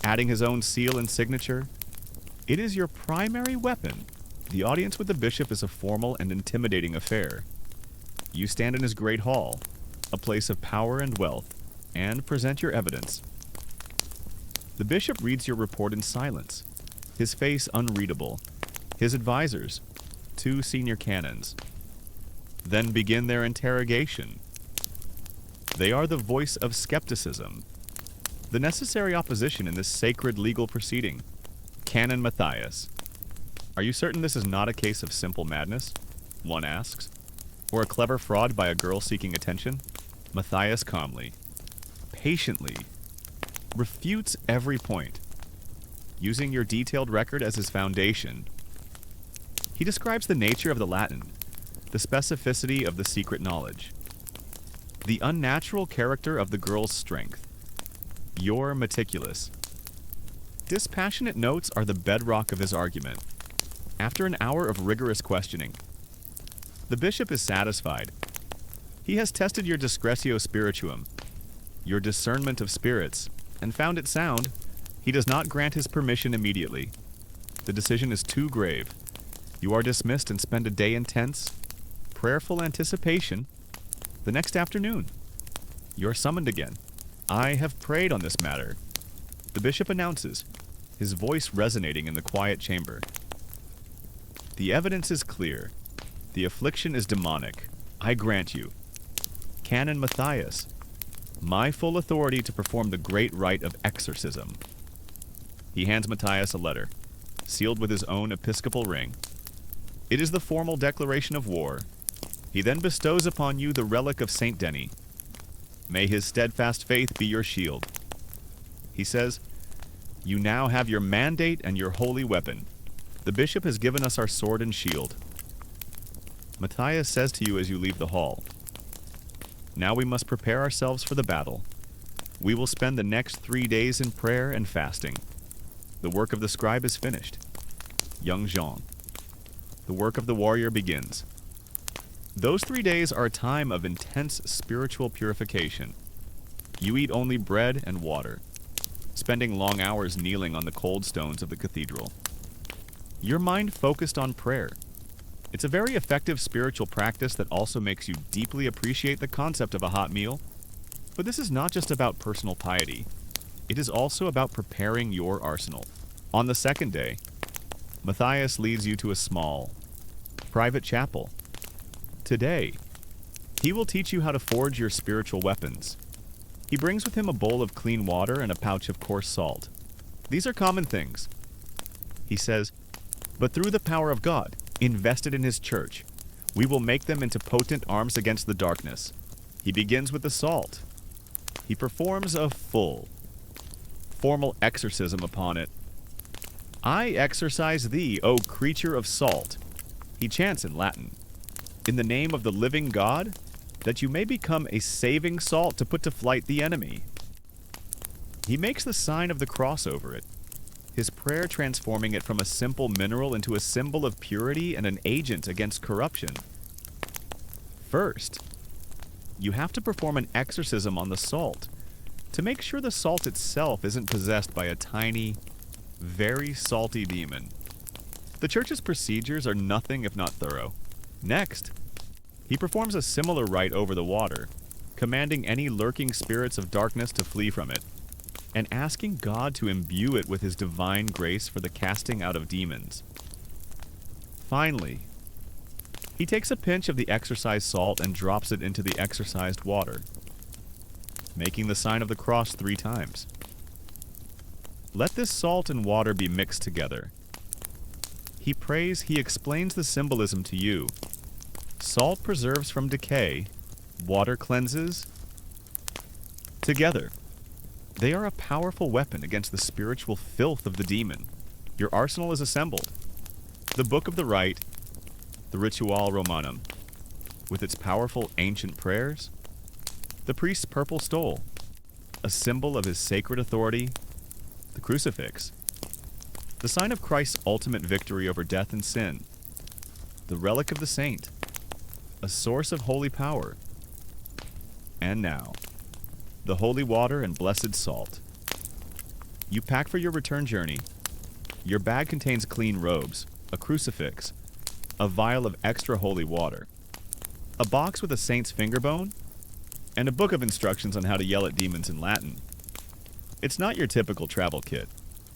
adding his own seal and signature. It is your primary weapon. The audience with the bishop is a formal and intimidating affair. You stand in his great hall, a place of power and wealth, and present your evidence. The bishop reads your report in silence, his face unreadable. His advisors, 2 senior canons, then begin their interrogation. They are the voice of skepticism, the necessary opposition in this sacred legal proceeding. Canon Matthias, are you certain this is not a case of simple madness? One asks. Or a clever fraud by a girl seeking attention? Matthias calmly, patiently, refutes every point, using your detailed record as his foundation. He describes the nature of the Latin, the specificity of the secret knowledge, the unnatural character of the girl's strength. You're meticulous. Dispassionate notes are the bedrock of his argument. After an hour of rigorous questioning, the bishop is satisfied. He has tested your discretio spirituum, your discernment of spirits, and found it sound. He does not grant his permission immediately. The decision is too grave. You are dismissed and spend a day in tense, prayerful anticipation. The next afternoon, you are summoned again. I have prayed on this matter, the bishop announces, his voice resonating in the quiet chamber. The evidence is clear. The affliction is demonic. I grant you, Canon Matthias, my full authority to perform the great rite of exorcism. He hands Matthias a letter, sealed with his own episcopal ring. It is the formal declaration of war. He then bestows upon you the relic of Saint Denis. May his steadfast faith be your shield. He says, you now have your mandate and your holy weapon. The bishop has given us our sword and shield. Matthias says to you as you leave the hall, now we must prepare ourselves for the battle. We will spend the next 3 days in prayer and fasting. The work of the scribe is finished. Young Jean. The work of the warrior begins. Those 3 days are a time of intense spiritual purification. You eat only bread and water, spending long hours kneeling on the cold stones of the cathedral. your mind focused on prayer. It's a very effective spiritual practice that also makes you deeply appreciate the concept of a hot meal. But this is not just about personal piety. It is also about preparing your arsenal. On the second day, Matthias leads you to a small, private chapel. Today, he will teach you how to forge your spiritual weapons. He brings with him a bowl of clean water and a pouch of coarse salt. These are common things. He says, but through the power of God, invested in his church, we will make them into potent arms against the darkness. He begins with the salt. He performs a full, formal exorcism upon it. I exorcise thee, O creature of salt. He chants in Latin, in the name of the living God, that you may become a saving salt to put to flight the enemy. He makes the sign of the cross over it, his prayer transforming it from a simple mineral into a symbol of purity and an agent against corruption. First, you have to perform an exorcism on the salt to make sure the salt itself isn't possessed by a tiny, very salty demon. The church's procedures are nothing if not thorough. Next, he performs a similar rite over the water, commanding any lurking spirits of darkness to flee from it, and asking God to imbue it with his divine grace for the casting out of demons. Finally, he takes a pinch of the exorcised salt and drops it into the exorcised water, making the sign of the cross 3 times. Let this salt and water be mixed together. He prays, he explains the symbolism to you. Salt preserves from decay, water cleanses. Together, they are a powerful weapon against the spiritual filth of the demon. Your arsenal is assembled. The Book of the Rite, the Ritual Romanum, with its powerful ancient prayers. The priest's purple stole, a symbol of his sacred authority. The crucifix, the sign of Christ's ultimate victory over death and sin. The relic of the saint, a source of holy power. And now, the holy water and blessed salt. You pack for your return journey. Your bag contains clean robes, a crucifix, a vial of extra holy water, a box with a saint's finger bone, and a book of instructions on how to yell at demons in Latin. It's not your typical travel kit.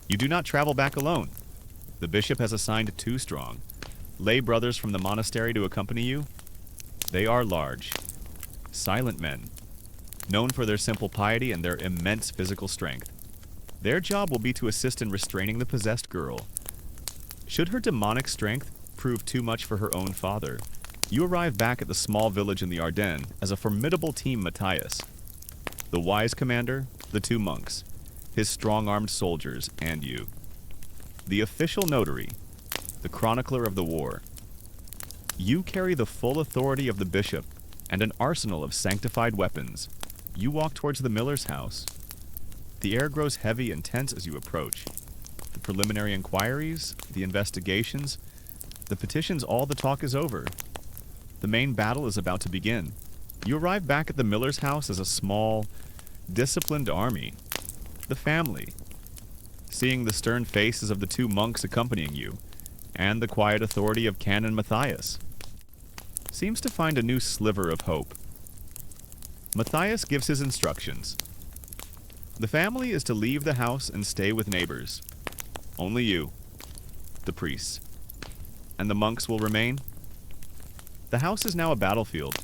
You do not travel back alone. The bishop has assigned 2 strong lay brothers from the monastery to accompany you. They are large, silent men, known for their simple piety and their immense physical strength. Their job will be to assist in restraining the possessed girl. Should her demonic strength prove too much for her own father, you arrive back at the small village in the Ardennes as a formidable team Matthias. The wise commander, the 2 monks, his strong-armed soldiers, and you. The official notary, the chronicler of the war. You carry the full authority of the bishop and an arsenal of sanctified weapons. You walk towards the miller's house. The air grows heavy and tense as you approach. The preliminary inquiries, the investigations, the petitions, all the talk is over. The main battle is about to begin. You arrive back at the miller's house as a small, disciplined army. The family, seeing the stern faces of the 2 monks accompanying you, and the quiet authority of Canon Matthias, seems to find a new sliver of hope. Matthias gives his instructions. The family is to leave the house and stay with neighbors. Only you, the priests, and the monks will remain. The house is now a battlefield,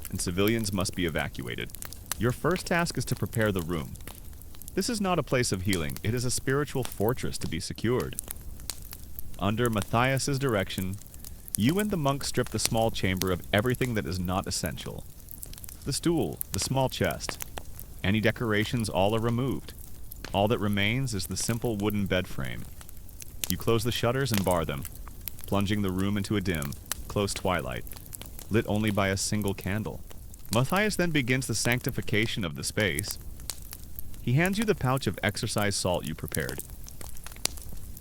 and civilians must be evacuated. Your first task is to prepare the room. This is not a place of healing, it is a spiritual fortress to be secured. Under Matthias's direction, you and the monk strip the small chamber of everything that is not essential. The stool, the small chest, any decorations, all are removed. All that remains is the simple wooden bed frame. You close the shutters and bar them, plunging the room into a dim, close twilight, lit only by a single candle. Matthias then begins the sanctification of the space. He hands you the pouch of exorcised salt you prepared.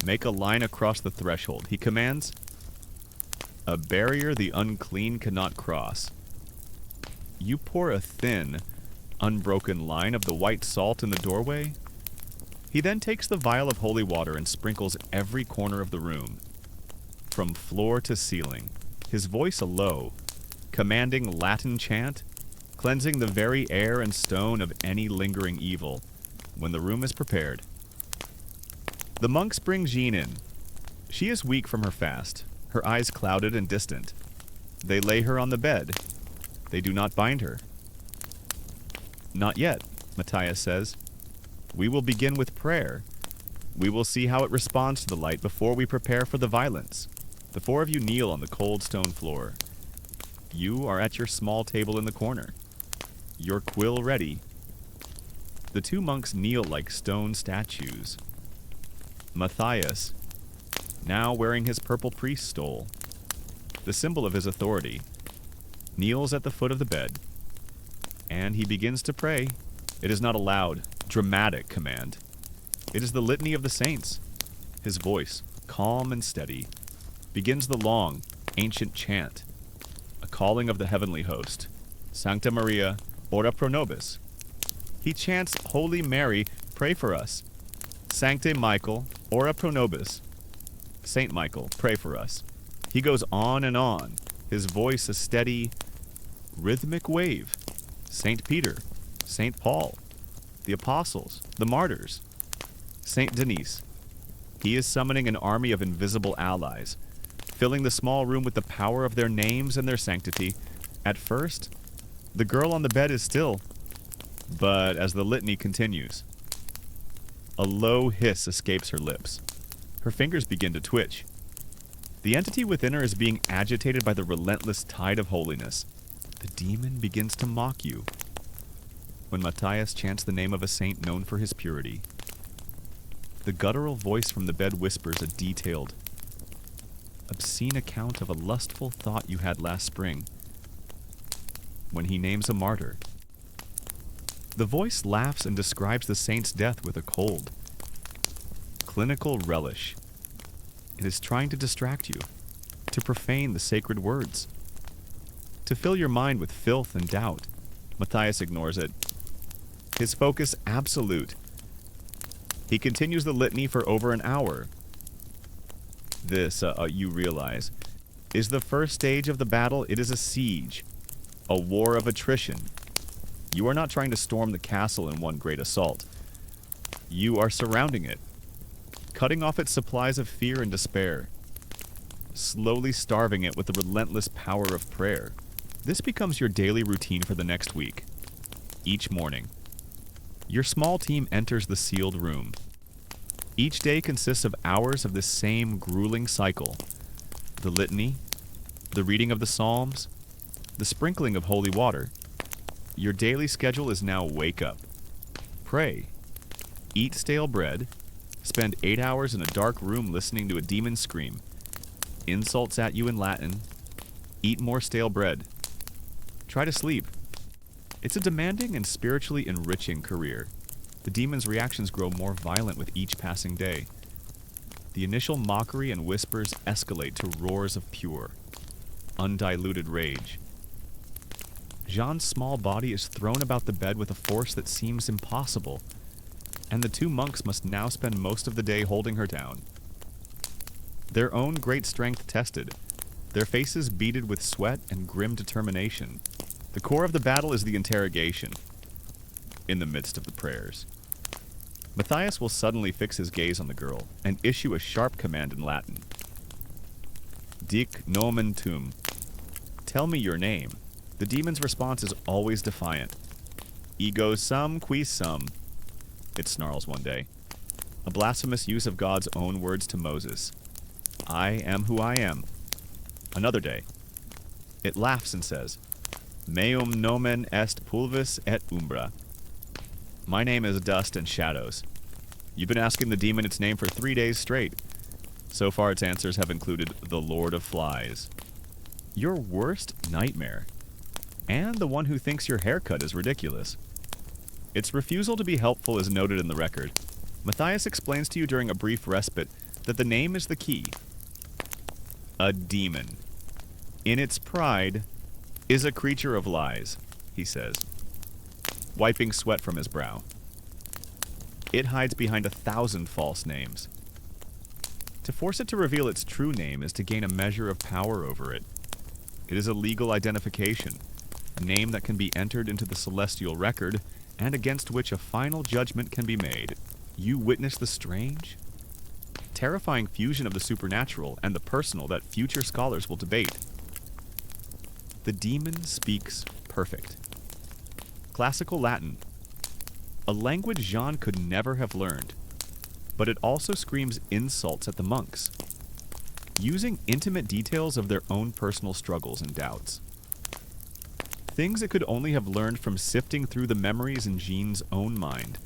Make a line across the threshold, he commands. A barrier the unclean cannot cross. You pour a thin, unbroken line of the white salt in the doorway. He then takes the vial of holy water and sprinkles every corner of the room. from floor to ceiling, his voice a low, commanding Latin chant, cleansing the very air and stone of any lingering evil, when the room is prepared. The monks bring Jean in. She is weak from her fast, her eyes clouded and distant. They lay her on the bed. They do not bind her. Not yet, Matthias says. We will begin with prayer. We will see how it responds to the light before we prepare for the violence. The four of you kneel on the cold stone floor. You are at your small table in the corner, your quill ready. The two monks kneel like stone statues. Matthias, now wearing his purple priest stole, the symbol of his authority, kneels at the foot of the bed, and he begins to pray. It is not a loud, dramatic command. It is the litany of the saints. His voice, calm and steady, begins the long, ancient chant, a calling of the heavenly host, Sancta Maria, ora pro nobis. He chants, Holy Mary, pray for us. Sancte Michael, ora pro nobis. Saint Michael, pray for us. He goes on, his voice a steady, rhythmic wave. Saint Peter, Saint Paul, the apostles, the martyrs. Saint Denis. He is summoning an army of invisible allies, filling the small room with the power of their names and their sanctity. At first, the girl on the bed is still, but as the litany continues, a low hiss escapes her lips. Her fingers begin to twitch. The entity within her is being agitated by the relentless tide of holiness. The demon begins to mock you. When Matthias chants the name of a saint known for his purity, the guttural voice from the bed whispers a detailed, obscene account of a lustful thought you had last spring. When he names a martyr, the voice laughs and describes the saint's death with a cold, clinical relish. It is trying to distract you, to profane the sacred words, to fill your mind with filth and doubt. Matthias ignores it. His focus absolute. He continues the litany for over an hour. This, you realize, is the first stage of the battle. It is a siege, a war of attrition. You are not trying to storm the castle in one great assault. You are surrounding it, cutting off its supplies of fear and despair, slowly starving it with the relentless power of prayer. This becomes your daily routine for the next week. Each morning, your small team enters the sealed room. Each day consists of hours of this same grueling cycle. The litany, the reading of the Psalms, the sprinkling of holy water. Your daily schedule is now wake up, pray, eat stale bread, spend 8 hours in a dark room listening to a demon scream, insults at you in Latin, eat more stale bread, try to sleep. It's a demanding and spiritually enriching career. The demon's reactions grow more violent with each passing day. The initial mockery and whispers escalate to roars of pure, undiluted rage. Jean's small body is thrown about the bed with a force that seems impossible, and the two monks must now spend most of the day holding her down. Their own great strength tested, their faces beaded with sweat and grim determination. The core of the battle is the interrogation, in the midst of the prayers. Matthias will suddenly fix his gaze on the girl and issue a sharp command in Latin. Dic nomen tuum. Tell me your name. The demon's response is always defiant. Ego sum qui sum, it snarls one day. A blasphemous use of God's own words to Moses. I am who I am. Another day, it laughs and says, Meum nomen est pulvis et umbra. My name is dust and shadows. You've been asking the demon its name for 3 days straight. So far its answers have included the Lord of Flies. Your worst nightmare. And the one who thinks your haircut is ridiculous. Its refusal to be helpful is noted in the record. Matthias explains to you during a brief respite that the name is the key. A demon, in its pride, is a creature of lies, he says, wiping sweat from his brow. It hides behind 1,000 false names. To force it to reveal its true name is to gain a measure of power over it. It is a legal identification, a name that can be entered into the celestial record and against which a final judgment can be made. You witness the strange, terrifying fusion of the supernatural and the personal that future scholars will debate. The demon speaks perfect. Classical Latin, a language Jean could never have learned, but it also screams insults at the monks, using intimate details of their own personal struggles and doubts. Things it could only have learned from sifting through the memories in Jean's own mind.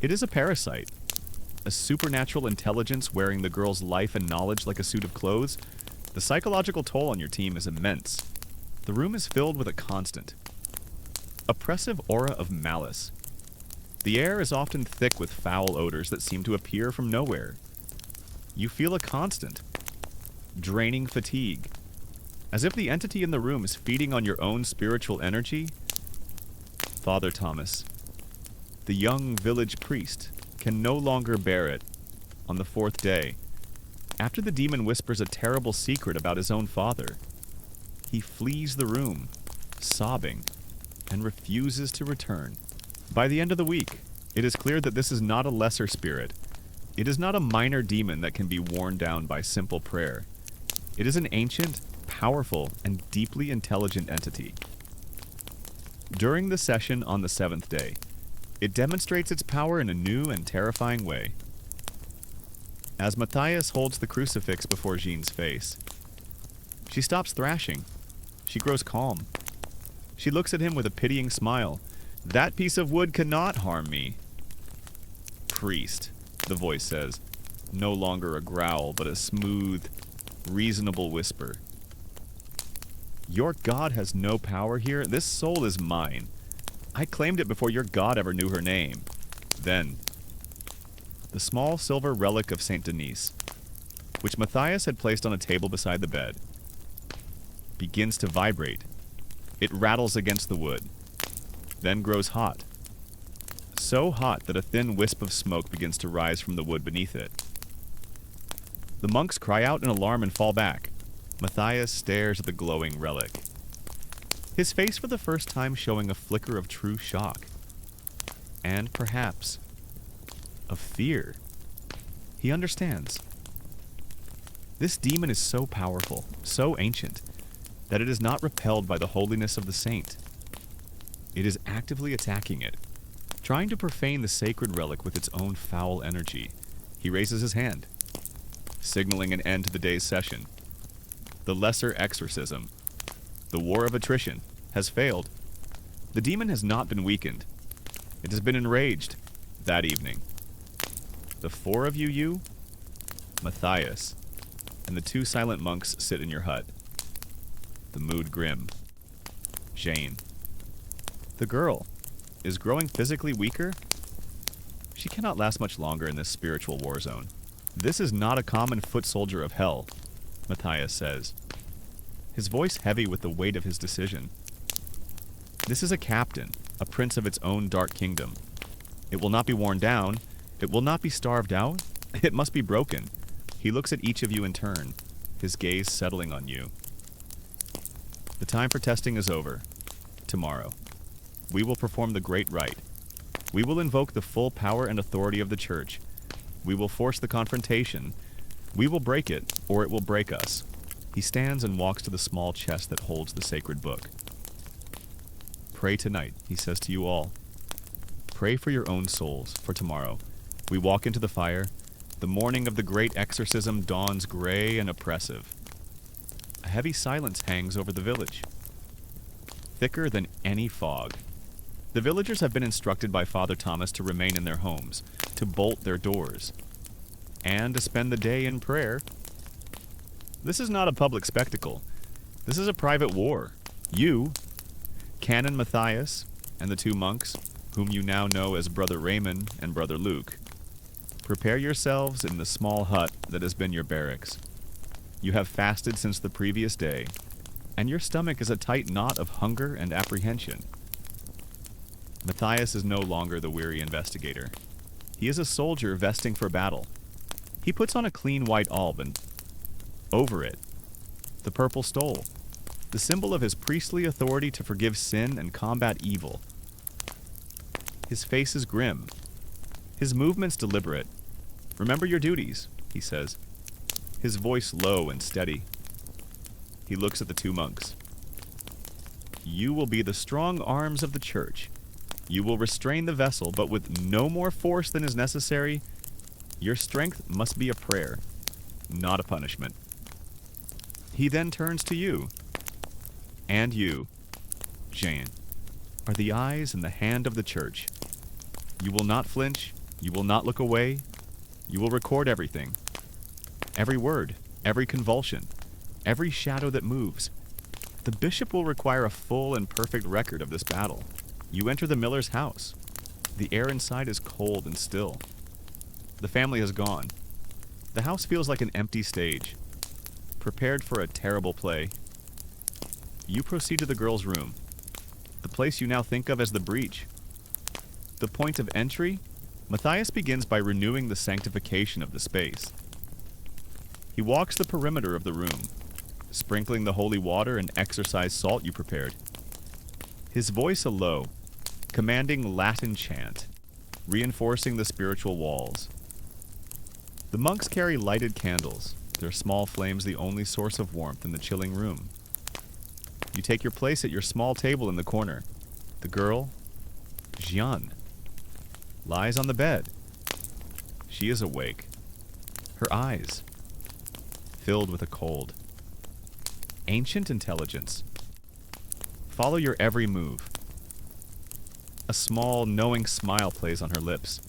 It is a parasite, a supernatural intelligence wearing the girl's life and knowledge like a suit of clothes. The psychological toll on your team is immense. The room is filled with a constant, oppressive aura of malice. The air is often thick with foul odors that seem to appear from nowhere. You feel a constant, draining fatigue, as if the entity in the room is feeding on your own spiritual energy. Father Thomas, the young village priest, can no longer bear it. On the fourth day, after the demon whispers a terrible secret about his own father, he flees the room, sobbing, and refuses to return. By the end of the week, it is clear that this is not a lesser spirit. It is not a minor demon that can be worn down by simple prayer. It is an ancient, powerful, and deeply intelligent entity. During the session on the seventh day, it demonstrates its power in a new and terrifying way. As Matthias holds the crucifix before Jean's face, she stops thrashing. She grows calm. She looks at him with a pitying smile. "That piece of wood cannot harm me." "Priest," the voice says, no longer a growl, but a smooth, reasonable whisper. "Your God has no power here. This soul is mine. I claimed it before your God ever knew her name." Then, the small silver relic of Saint Denis, which Matthias had placed on a table beside the bed, begins to vibrate. It rattles against the wood, then grows hot. So hot that a thin wisp of smoke begins to rise from the wood beneath it. The monks cry out in alarm and fall back. Matthias stares at the glowing relic, his face for the first time showing a flicker of true shock. And perhaps of fear. He understands. This demon is so powerful, so ancient, that it is not repelled by the holiness of the saint. It is actively attacking it, trying to profane the sacred relic with its own foul energy. He raises his hand, signaling an end to the day's session. The lesser exorcism, the war of attrition, has failed. The demon has not been weakened. It has been enraged that evening. The four of you, Matthias, and the two silent monks sit in your hut. The mood grim. Jane. The girl is growing physically weaker. She cannot last much longer in this spiritual war zone. "This is not a common foot soldier of hell," Matthias says, his voice heavy with the weight of his decision. "This is a captain, a prince of its own dark kingdom. It will not be worn down. It will not be starved out. It must be broken." He looks at each of you in turn, his gaze settling on you. "The time for testing is over. Tomorrow, we will perform the great rite. We will invoke the full power and authority of the church. We will force the confrontation. We will break it, or it will break us." He stands and walks to the small chest that holds the sacred book. "Pray tonight," he says to you all. "Pray for your own souls, for tomorrow. We walk into the fire. The morning of the great exorcism dawns gray and oppressive. A heavy silence hangs over the village, thicker than any fog. The villagers have been instructed by Father Thomas to remain in their homes, to bolt their doors, and to spend the day in prayer. This is not a public spectacle. This is a private war. You, Canon Matthias, and the two monks, whom you now know as Brother Raymond and Brother Luke, prepare yourselves in the small hut that has been your barracks. You have fasted since the previous day, and your stomach is a tight knot of hunger and apprehension. Matthias is no longer the weary investigator. He is a soldier vesting for battle. He puts on a clean white alb, and over it, the purple stole, the symbol of his priestly authority to forgive sin and combat evil. His face is grim, his movements deliberate. "Remember your duties," he says, his voice low and steady. He looks at the two monks. "You will be the strong arms of the church. You will restrain the vessel, but with no more force than is necessary. Your strength must be a prayer, not a punishment." He then turns to you. "And you, Jane, are the eyes and the hand of the church. You will not flinch. You will not look away. You will record everything. Every word, every convulsion, every shadow that moves. The bishop will require a full and perfect record of this battle. You enter the miller's house. The air inside is cold and still. The family has gone. The house feels like an empty stage, prepared for a terrible play. You proceed to the girl's room, the place you now think of as the breach. The point of entry, Matthias begins by renewing the sanctification of the space. He walks the perimeter of the room, sprinkling the holy water and exorcise salt you prepared. His voice a low, commanding Latin chant, reinforcing the spiritual walls. The monks carry lighted candles, their small flames the only source of warmth in the chilling room. You take your place at your small table in the corner. The girl, Jeanne, lies on the bed. She is awake, her eyes filled with a cold, ancient intelligence. Follow your every move. A small, knowing smile plays on her lips.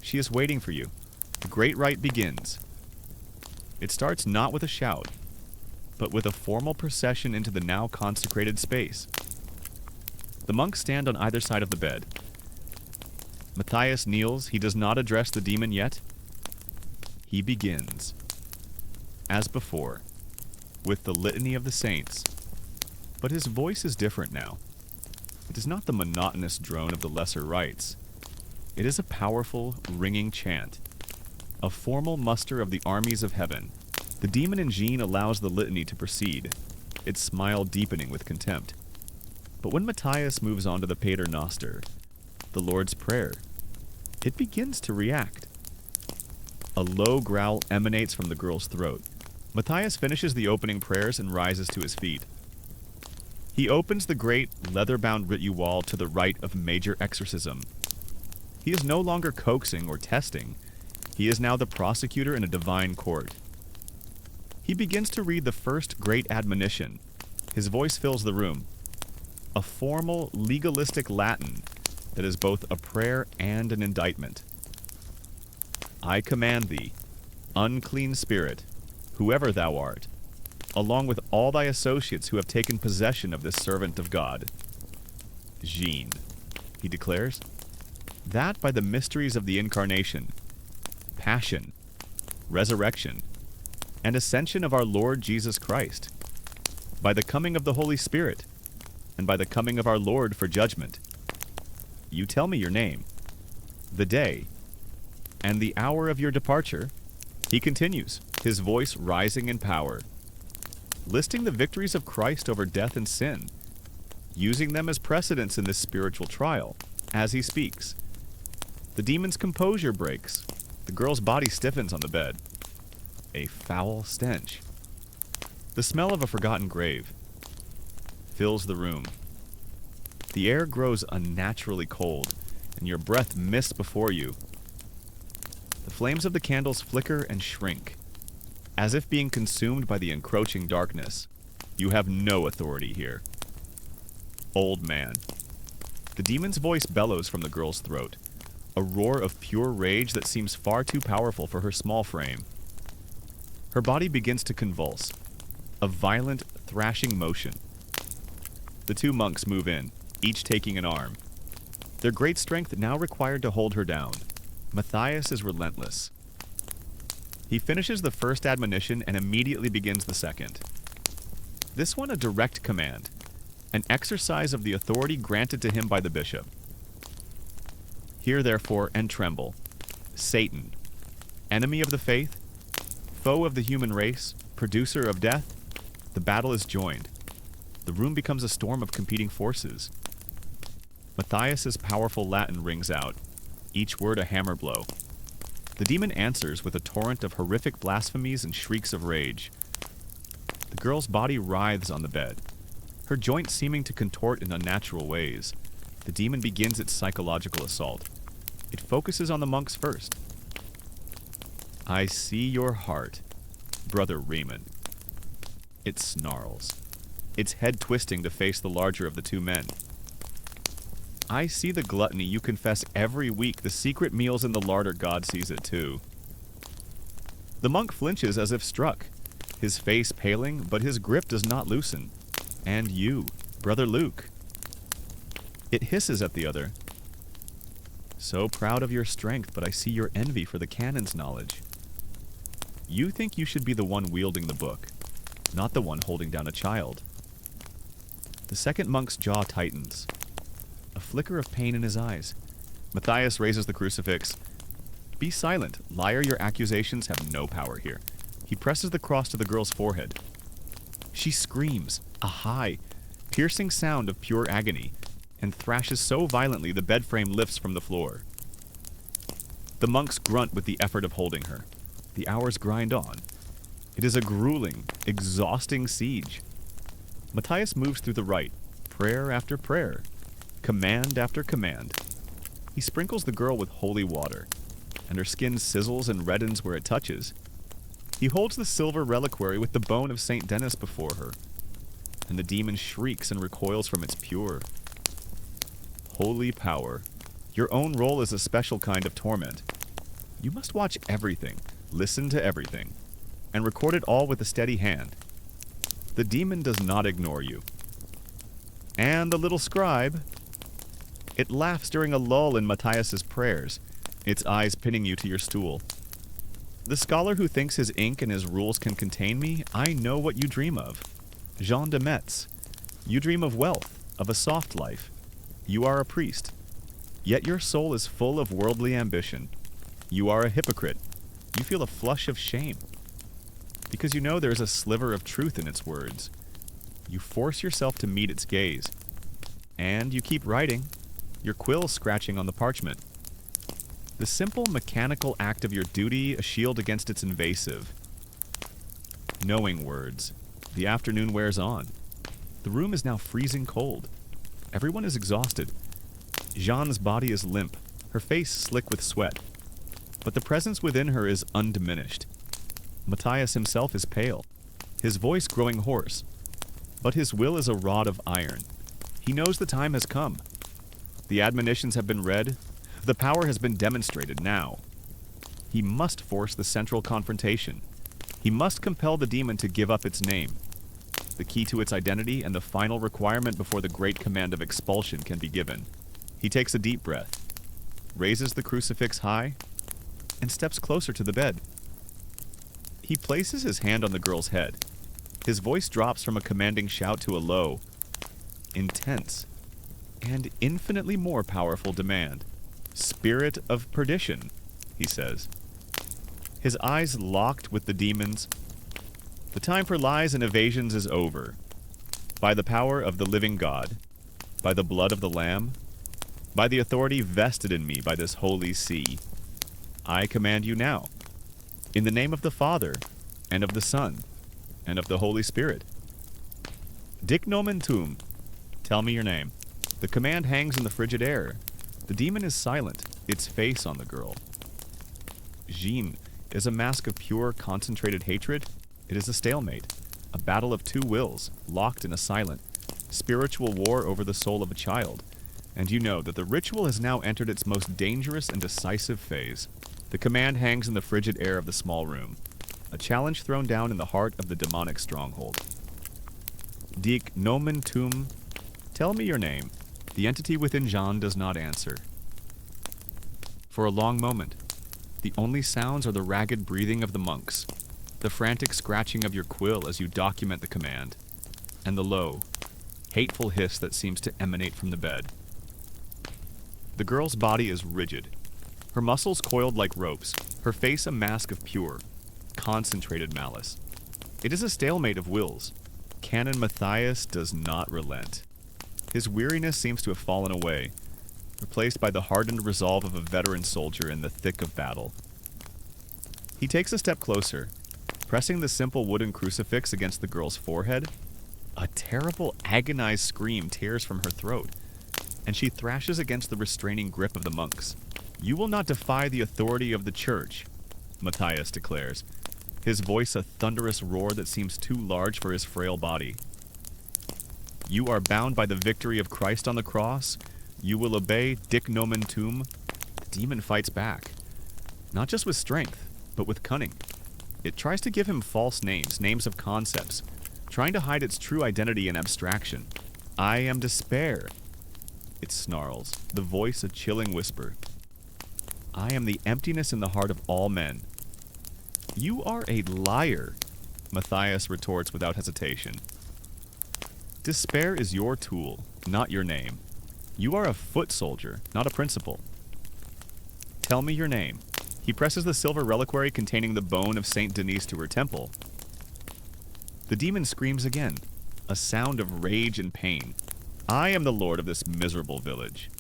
She is waiting for you. The great rite begins. It starts not with a shout, but with a formal procession into the now consecrated space. The monks stand on either side of the bed. Matthias kneels. He does not address the demon yet. He begins, as before, with the litany of the saints. But his voice is different now. It is not the monotonous drone of the lesser rites. It is a powerful, ringing chant, a formal muster of the armies of heaven. The demon in Jean allows the litany to proceed, its smile deepening with contempt. But when Matthias moves on to the Pater Noster, the Lord's Prayer, it begins to react. A low growl emanates from the girl's throat. Matthias finishes the opening prayers and rises to his feet. He opens the great, leather-bound ritual to the rite of major exorcism. He is no longer coaxing or testing. He is now the prosecutor in a divine court. He begins to read the first great admonition. His voice fills the room. A formal, legalistic Latin that is both a prayer and an indictment. "I command thee, unclean spirit, whoever thou art, along with all thy associates who have taken possession of this servant of God, Jean," he declares, "that by the mysteries of the Incarnation, Passion, Resurrection, and Ascension of our Lord Jesus Christ, by the coming of the Holy Spirit, and by the coming of our Lord for judgment. You tell me your name, the day, and the hour of your departure." He continues, his voice rising in power, listing the victories of Christ over death and sin, using them as precedents in this spiritual trial. As he speaks, the demon's composure breaks. The girl's body stiffens on the bed. A foul stench, the smell of a forgotten grave, fills the room. The air grows unnaturally cold, and your breath mists before you. The flames of the candles flicker and shrink, as if being consumed by the encroaching darkness. You have no authority here. Old man. The demon's voice bellows from the girl's throat, a roar of pure rage that seems far too powerful for her small frame. Her body begins to convulse, a violent, thrashing motion. The two monks move in, each taking an arm. Their great strength now required to hold her down. Matthias is relentless. He finishes the first admonition and immediately begins the second. This one a direct command, an exercise of the authority granted to him by the bishop. "Hear therefore and tremble, Satan, Enemy of the faith, foe of the human race, producer of death, the battle is joined. The room becomes a storm of competing forces. Matthias's powerful Latin rings out, each word a hammer blow. The demon answers with a torrent of horrific blasphemies and shrieks of rage. The girl's body writhes on the bed, her joints seeming to contort in unnatural ways. The demon begins its psychological assault. It focuses on the monks first. I see your heart, Brother Raymond. It snarls, its head twisting to face the larger of the two men. I see the gluttony you confess every week, the secret meals in the larder. God sees it too. The monk flinches as if struck, his face paling, but his grip does not loosen. And you, Brother Luke. It hisses at the other. So proud of your strength, but I see your envy for the canon's knowledge. You think you should be the one wielding the book, not the one holding down a child. The second monk's jaw tightens, a flicker of pain in his eyes. Matthias raises the crucifix. Be silent, liar, your accusations have no power here. He presses the cross to the girl's forehead. She screams, a high, piercing sound of pure agony, and thrashes so violently the bed frame lifts from the floor. The monks grunt with the effort of holding her. The hours grind on. It is a grueling, exhausting siege. Matthias moves through the rite, prayer after prayer, command after command. He sprinkles the girl with holy water, and her skin sizzles and reddens where it touches. He holds the silver reliquary with the bone of St. Denis before her, and the demon shrieks and recoils from its pure, holy power. Your own role is a special kind of torment. You must watch everything, listen to everything, and record it all with a steady hand. The demon does not ignore you. And the little scribe, it laughs during a lull in Matthias's prayers, its eyes pinning you to your stool. The scholar who thinks his ink and his rules can contain me, I know what you dream of. Jean de Metz. You dream of wealth, of a soft life. You are a priest. Yet your soul is full of worldly ambition. You are a hypocrite. You feel a flush of shame, because you know there is a sliver of truth in its words. You force yourself to meet its gaze. And you keep writing, your quill scratching on the parchment. The simple mechanical act of your duty, a shield against its invasive, knowing words. The afternoon wears on. The room is now freezing cold. Everyone is exhausted. Jeanne's body is limp, her face slick with sweat. But the presence within her is undiminished. Matthias himself is pale, his voice growing hoarse. But his will is a rod of iron. He knows the time has come. The admonitions have been read. The power has been demonstrated now. He must force the central confrontation. He must compel the demon to give up its name, the key to its identity and the final requirement before the great command of expulsion can be given. He takes a deep breath, raises the crucifix high, and steps closer to the bed. He places his hand on the girl's head. His voice drops from a commanding shout to a low, intense, and infinitely more powerful demand. Spirit of perdition, he says. His eyes locked with the demon's. The time for lies and evasions is over. By the power of the living God, by the blood of the Lamb, by the authority vested in me by this holy see, I command you now, in the name of the Father, and of the Son, and of the Holy Spirit. Dic nomen tuum, tell me your name. The command hangs in the frigid air. The demon is silent, its face on the girl. Jean is a mask of pure, concentrated hatred. It is a stalemate, a battle of two wills, locked in a silent, spiritual war over the soul of a child. And you know that the ritual has now entered its most dangerous and decisive phase. The command hangs in the frigid air of the small room, a challenge thrown down in the heart of the demonic stronghold. Dic nomen tuum, tell me your name. The entity within Jean does not answer. For a long moment, the only sounds are the ragged breathing of the monks, the frantic scratching of your quill as you document the command, and the low, hateful hiss that seems to emanate from the bed. The girl's body is rigid, her muscles coiled like ropes, her face a mask of pure, concentrated malice. It is a stalemate of wills. Canon Matthias does not relent. His weariness seems to have fallen away, replaced by the hardened resolve of a veteran soldier in the thick of battle. He takes a step closer, pressing the simple wooden crucifix against the girl's forehead. A terrible, agonized scream tears from her throat, and she thrashes against the restraining grip of the monks. "You will not defy the authority of the church," Matthias declares, his voice a thunderous roar that seems too large for his frail body. "You are bound by the victory of Christ on the cross. You will obey dic nomen tuum." The demon fights back, not just with strength, but with cunning. It tries to give him false names, names of concepts, trying to hide its true identity in abstraction. "I am despair," it snarls, the voice a chilling whisper. "I am the emptiness in the heart of all men." "You are a liar," Matthias retorts without hesitation. "Despair is your tool, not your name. You are a foot soldier, not a principal. Tell me your name." He presses the silver reliquary containing the bone of Saint Denis to her temple. The demon screams again, a sound of rage and pain. "I am the lord of this miserable village."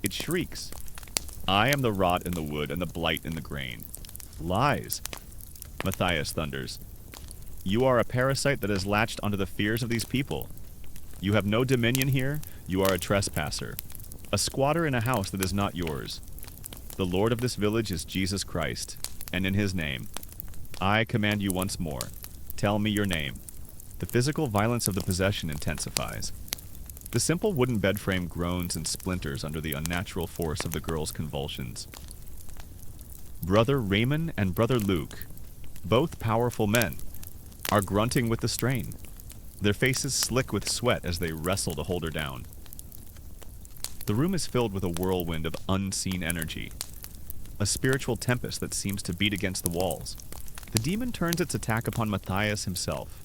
It shrieks. "I am the rot in the wood and the blight in the grain." "Lies," Matthias thunders. "You are a parasite that has latched onto the fears of these people. You have no dominion here. You are a trespasser, a squatter in a house that is not yours. The Lord of this village is Jesus Christ, and in his name, I command you once more, tell me your name." The physical violence of the possession intensifies. The simple wooden bed frame groans and splinters under the unnatural force of the girl's convulsions. Brother Raymond and Brother Luke, both powerful men, are grunting with the strain, their faces slick with sweat as they wrestle to hold her down. The room is filled with a whirlwind of unseen energy, a spiritual tempest that seems to beat against the walls. The demon turns its attack upon Matthias himself,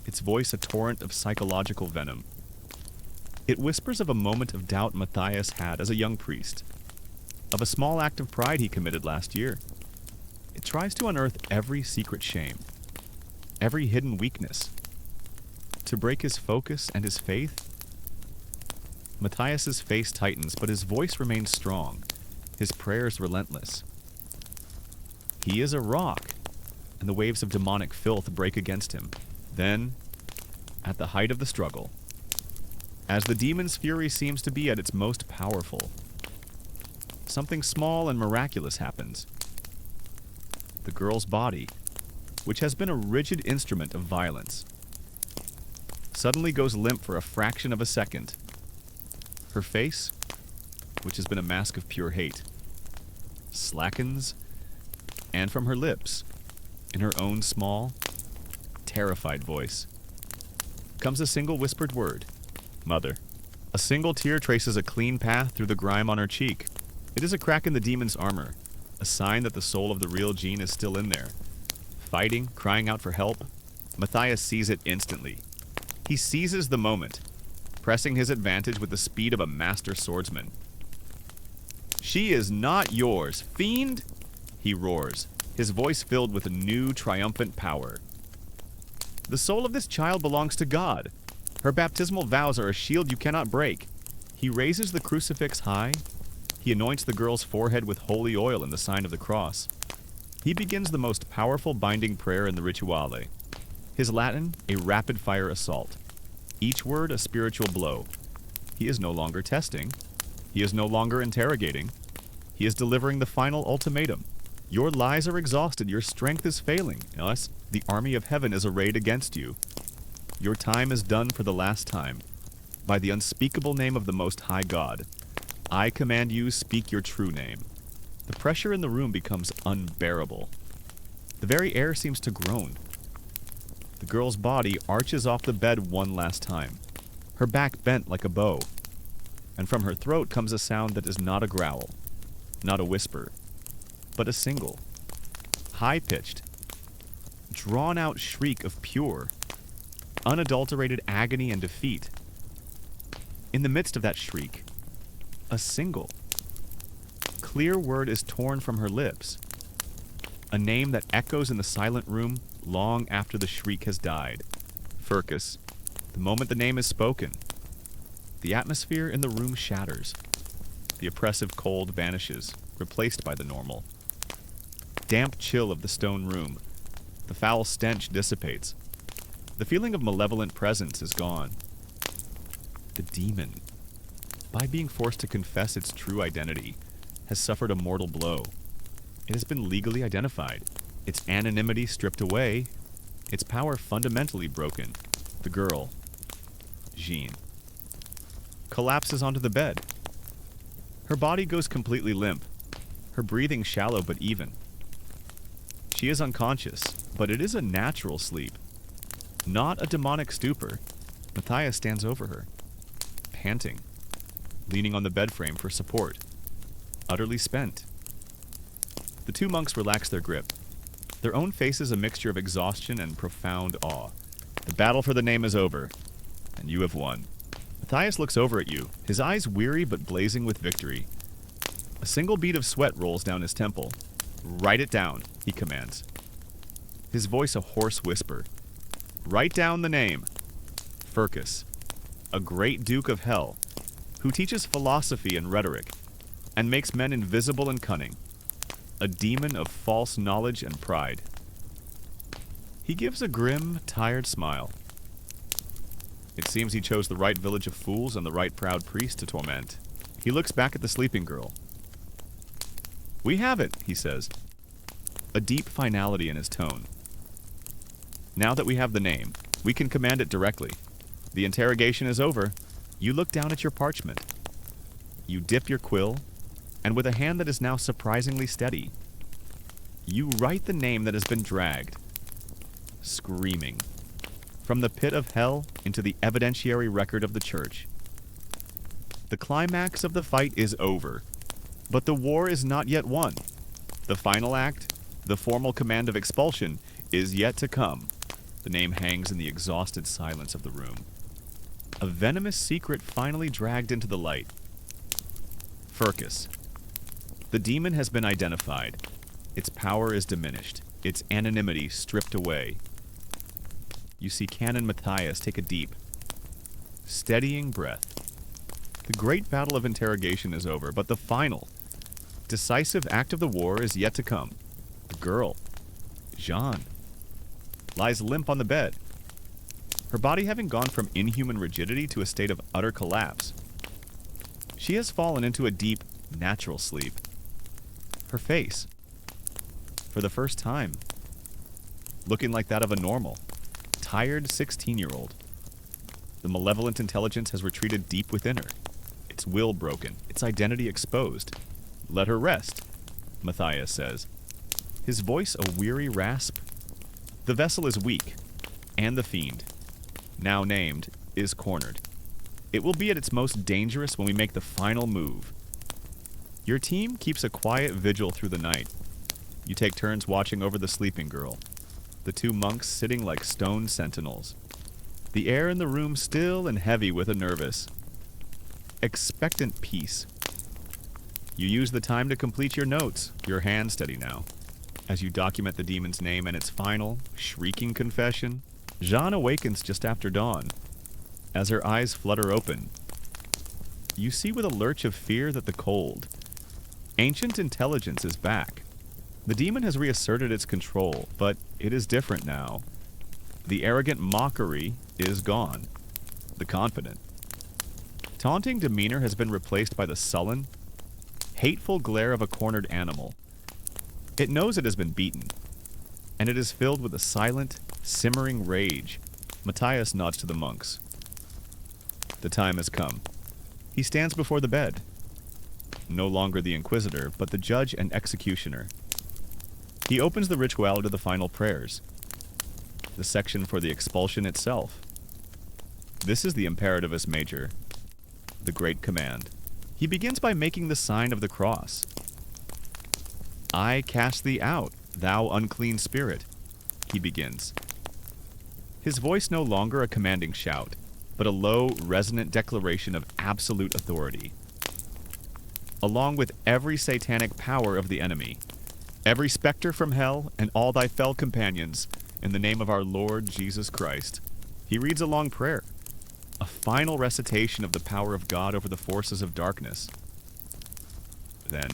its voice a torrent of psychological venom. It whispers of a moment of doubt Matthias had as a young priest, of a small act of pride he committed last year. It tries to unearth every secret shame, every hidden weakness, to break his focus and his faith. Matthias's face tightens, but his voice remains strong, his prayers relentless. He is a rock, and the waves of demonic filth break against him. Then, at the height of the struggle, as the demon's fury seems to be at its most powerful, something small and miraculous happens. The girl's body, which has been a rigid instrument of violence, suddenly goes limp for a fraction of a second. Her face, which has been a mask of pure hate, slackens, and from her lips, in her own small, terrified voice, comes a single whispered word: "Mother." A single tear traces a clean path through the grime on her cheek. It is a crack in the demon's armor, a sign that the soul of the real Jean is still in there, fighting, crying out for help. Matthias sees it instantly. He seizes the moment, pressing his advantage with the speed of a master swordsman. "She is not yours, fiend!" he roars, his voice filled with a new, triumphant power. "The soul of this child belongs to God. Her baptismal vows are a shield you cannot break." He raises the crucifix high. He anoints the girl's forehead with holy oil in the sign of the cross. He begins the most powerful binding prayer in the Rituale. His Latin, a rapid-fire assault. Each word a spiritual blow. He is no longer testing. He is no longer interrogating. He is delivering the final ultimatum. Your lies are exhausted. Your strength is failing. Unless the army of heaven is arrayed against you. Your time is done for the last time. By the unspeakable name of the Most High God, I command you, speak your true name. The pressure in the room becomes unbearable. The very air seems to groan. The girl's body arches off the bed one last time, her back bent like a bow, and from her throat comes a sound that is not a growl, not a whisper, but a single, high-pitched, drawn-out shriek of pure, unadulterated agony and defeat. In the midst of that shriek, a single, clear word is torn from her lips. A name that echoes in the silent room long after the shriek has died. Furcus. The moment the name is spoken, the atmosphere in the room shatters. The oppressive cold vanishes, replaced by the normal. Damp chill of the stone room. The foul stench dissipates. The feeling of malevolent presence is gone. The demon, by being forced to confess its true identity, has suffered a mortal blow. It has been legally identified, its anonymity stripped away, its power fundamentally broken. The girl, Jean, collapses onto the bed. Her body goes completely limp, her breathing shallow but even. She is unconscious, but it is a natural sleep, not a demonic stupor. Matthias stands over her, panting, leaning on the bed frame for support, utterly spent. The two monks relax their grip, their own faces a mixture of exhaustion and profound awe. The battle for the name is over, and you have won. Matthias looks over at you, his eyes weary but blazing with victory. A single bead of sweat rolls down his temple. Write it down, he commands. His voice a hoarse whisper. Write down the name. Furcus, a great duke of hell, who teaches philosophy and rhetoric, and makes men invisible and cunning. A demon of false knowledge and pride. He gives a grim, tired smile. It seems he chose the right village of fools and the right proud priest to torment. He looks back at the sleeping girl. We have it, he says, a deep finality in his tone. Now that we have the name, we can command it directly. The interrogation is over. You look down at your parchment. You dip your quill, and with a hand that is now surprisingly steady, you write the name that has been dragged, screaming, from the pit of hell into the evidentiary record of the church. The climax of the fight is over, but the war is not yet won. The final act, the formal command of expulsion, is yet to come. The name hangs in the exhausted silence of the room. A venomous secret finally dragged into the light. Furcus. The demon has been identified. Its power is diminished, its anonymity stripped away. You see Canon Matthias take a deep, steadying breath. The great battle of interrogation is over, but the final, decisive act of the war is yet to come. The girl, Jean, lies limp on the bed, her body having gone from inhuman rigidity to a state of utter collapse. She has fallen into a deep, natural sleep. Her face, for the first time, looking like that of a normal, tired 16-year-old. The malevolent intelligence has retreated deep within her, its will broken, its identity exposed. Let her rest, Matthias says, his voice a weary rasp. The vessel is weak, and the fiend, now named, is cornered. It will be at its most dangerous when we make the final move. Your team keeps a quiet vigil through the night. You take turns watching over the sleeping girl, the two monks sitting like stone sentinels. The air in the room still and heavy with a nervous, expectant peace. You use the time to complete your notes, your hand steady now. As you document the demon's name and its final, shrieking confession, Jean awakens just after dawn. As her eyes flutter open, you see with a lurch of fear that the cold, ancient intelligence is back. The demon has reasserted its control, but it is different now. The arrogant mockery is gone. The confident, taunting demeanor has been replaced by the sullen, hateful glare of a cornered animal. It knows it has been beaten, and it is filled with a silent, simmering rage. Matthias nods to the monks. The time has come. He stands before the bed. No longer the inquisitor, but the judge and executioner. He opens the ritual to the final prayers, the section for the expulsion itself. This is the imperativus major, the great command. He begins by making the sign of the cross. I cast thee out, thou unclean spirit, he begins. His voice no longer a commanding shout, but a low, resonant declaration of absolute authority. along with every satanic power of the enemy, every specter from hell, and all thy fell companions, in the name of our Lord Jesus Christ. He reads a long prayer, a final recitation of the power of God over the forces of darkness. Then,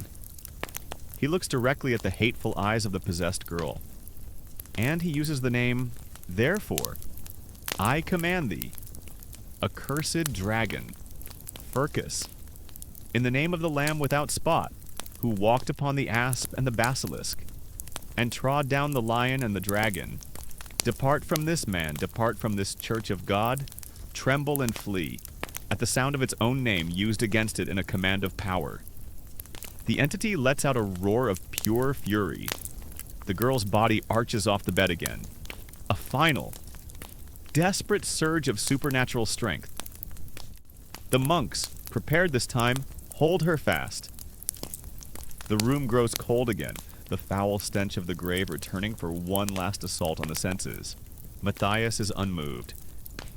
he looks directly at the hateful eyes of the possessed girl, and he uses the name, therefore, I command thee, accursed dragon, Furcus, in the name of the Lamb without spot, who walked upon the asp and the basilisk, and trod down the lion and the dragon, depart from this man, depart from this church of God, tremble and flee, at the sound of its own name used against it in a command of power. The entity lets out a roar of pure fury. The girl's body arches off the bed again. A final, desperate surge of supernatural strength. The monks, prepared this time, hold her fast. The room grows cold again, the foul stench of the grave returning for one last assault on the senses. Matthias is unmoved.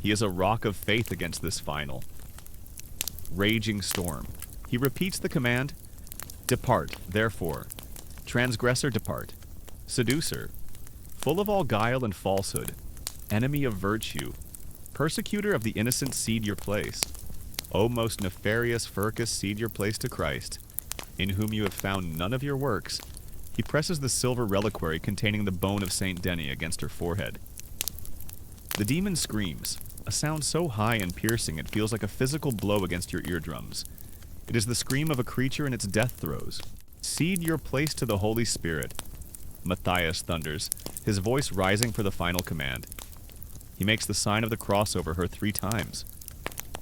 He is a rock of faith against this final raging storm. He repeats the command, depart, therefore. Transgressor, depart. Seducer, full of all guile and falsehood, enemy of virtue, persecutor of the innocent, cede your place. O most nefarious Furcus, cede your place to Christ, in whom you have found none of your works. He presses the silver reliquary containing the bone of Saint Denis against her forehead. The demon screams, a sound so high and piercing it feels like a physical blow against your eardrums. It is the scream of a creature in its death throes. Cede your place to the Holy Spirit. Matthias thunders, his voice rising for the final command. He makes the sign of the cross over her 3 times.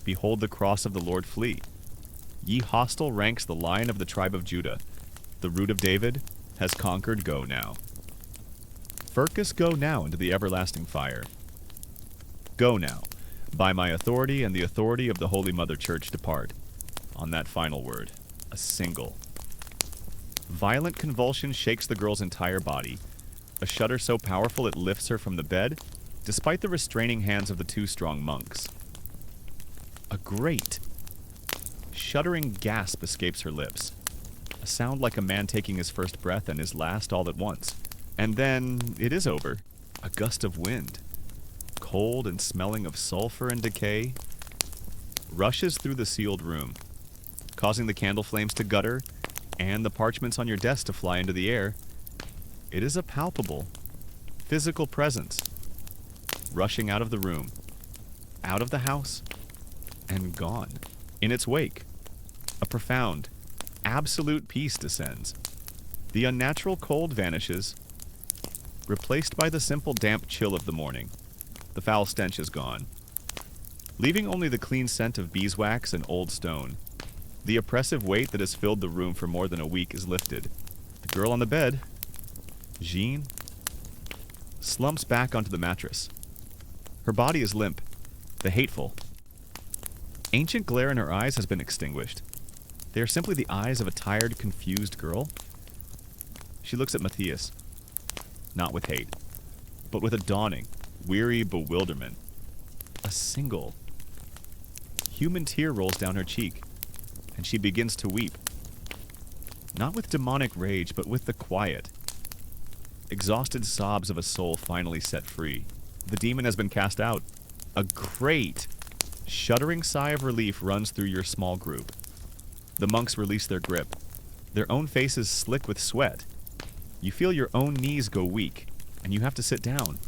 Behold the cross of the Lord flee. Ye hostile ranks, the Lion of the tribe of Judah, the root of David, has conquered, go now. Furcus, go now into the everlasting fire. Go now, by my authority and the authority of the Holy Mother Church depart. On that final word, a single. Violent convulsion shakes the girl's entire body. A shudder so powerful it lifts her from the bed, despite the restraining hands of the 2 strong monks. A great, shuddering gasp escapes her lips. A sound like a man taking his first breath and his last all at once. And then it is over. A gust of wind, cold and smelling of sulfur and decay, rushes through the sealed room, causing the candle flames to gutter and the parchments on your desk to fly into the air. It is a palpable, physical presence, rushing out of the room, out of the house, and gone. In its wake, a profound, absolute peace descends. The unnatural cold vanishes, replaced by the simple damp chill of the morning. The foul stench is gone, leaving only the clean scent of beeswax and old stone. The oppressive weight that has filled the room for more than a week is lifted. The girl on the bed, Jean, slumps back onto the mattress. Her body is limp, the hateful, ancient glare in her eyes has been extinguished. They are simply the eyes of a tired, confused girl. She looks at Matthias, not with hate, but with a dawning, weary bewilderment. A single human tear rolls down her cheek, and she begins to weep. Not with demonic rage, but with the quiet, exhausted sobs of a soul finally set free. The demon has been cast out. A great, shuddering sigh of relief runs through your small group. The monks release their grip, their own faces slick with sweat. You feel your own knees go weak, and you have to sit down,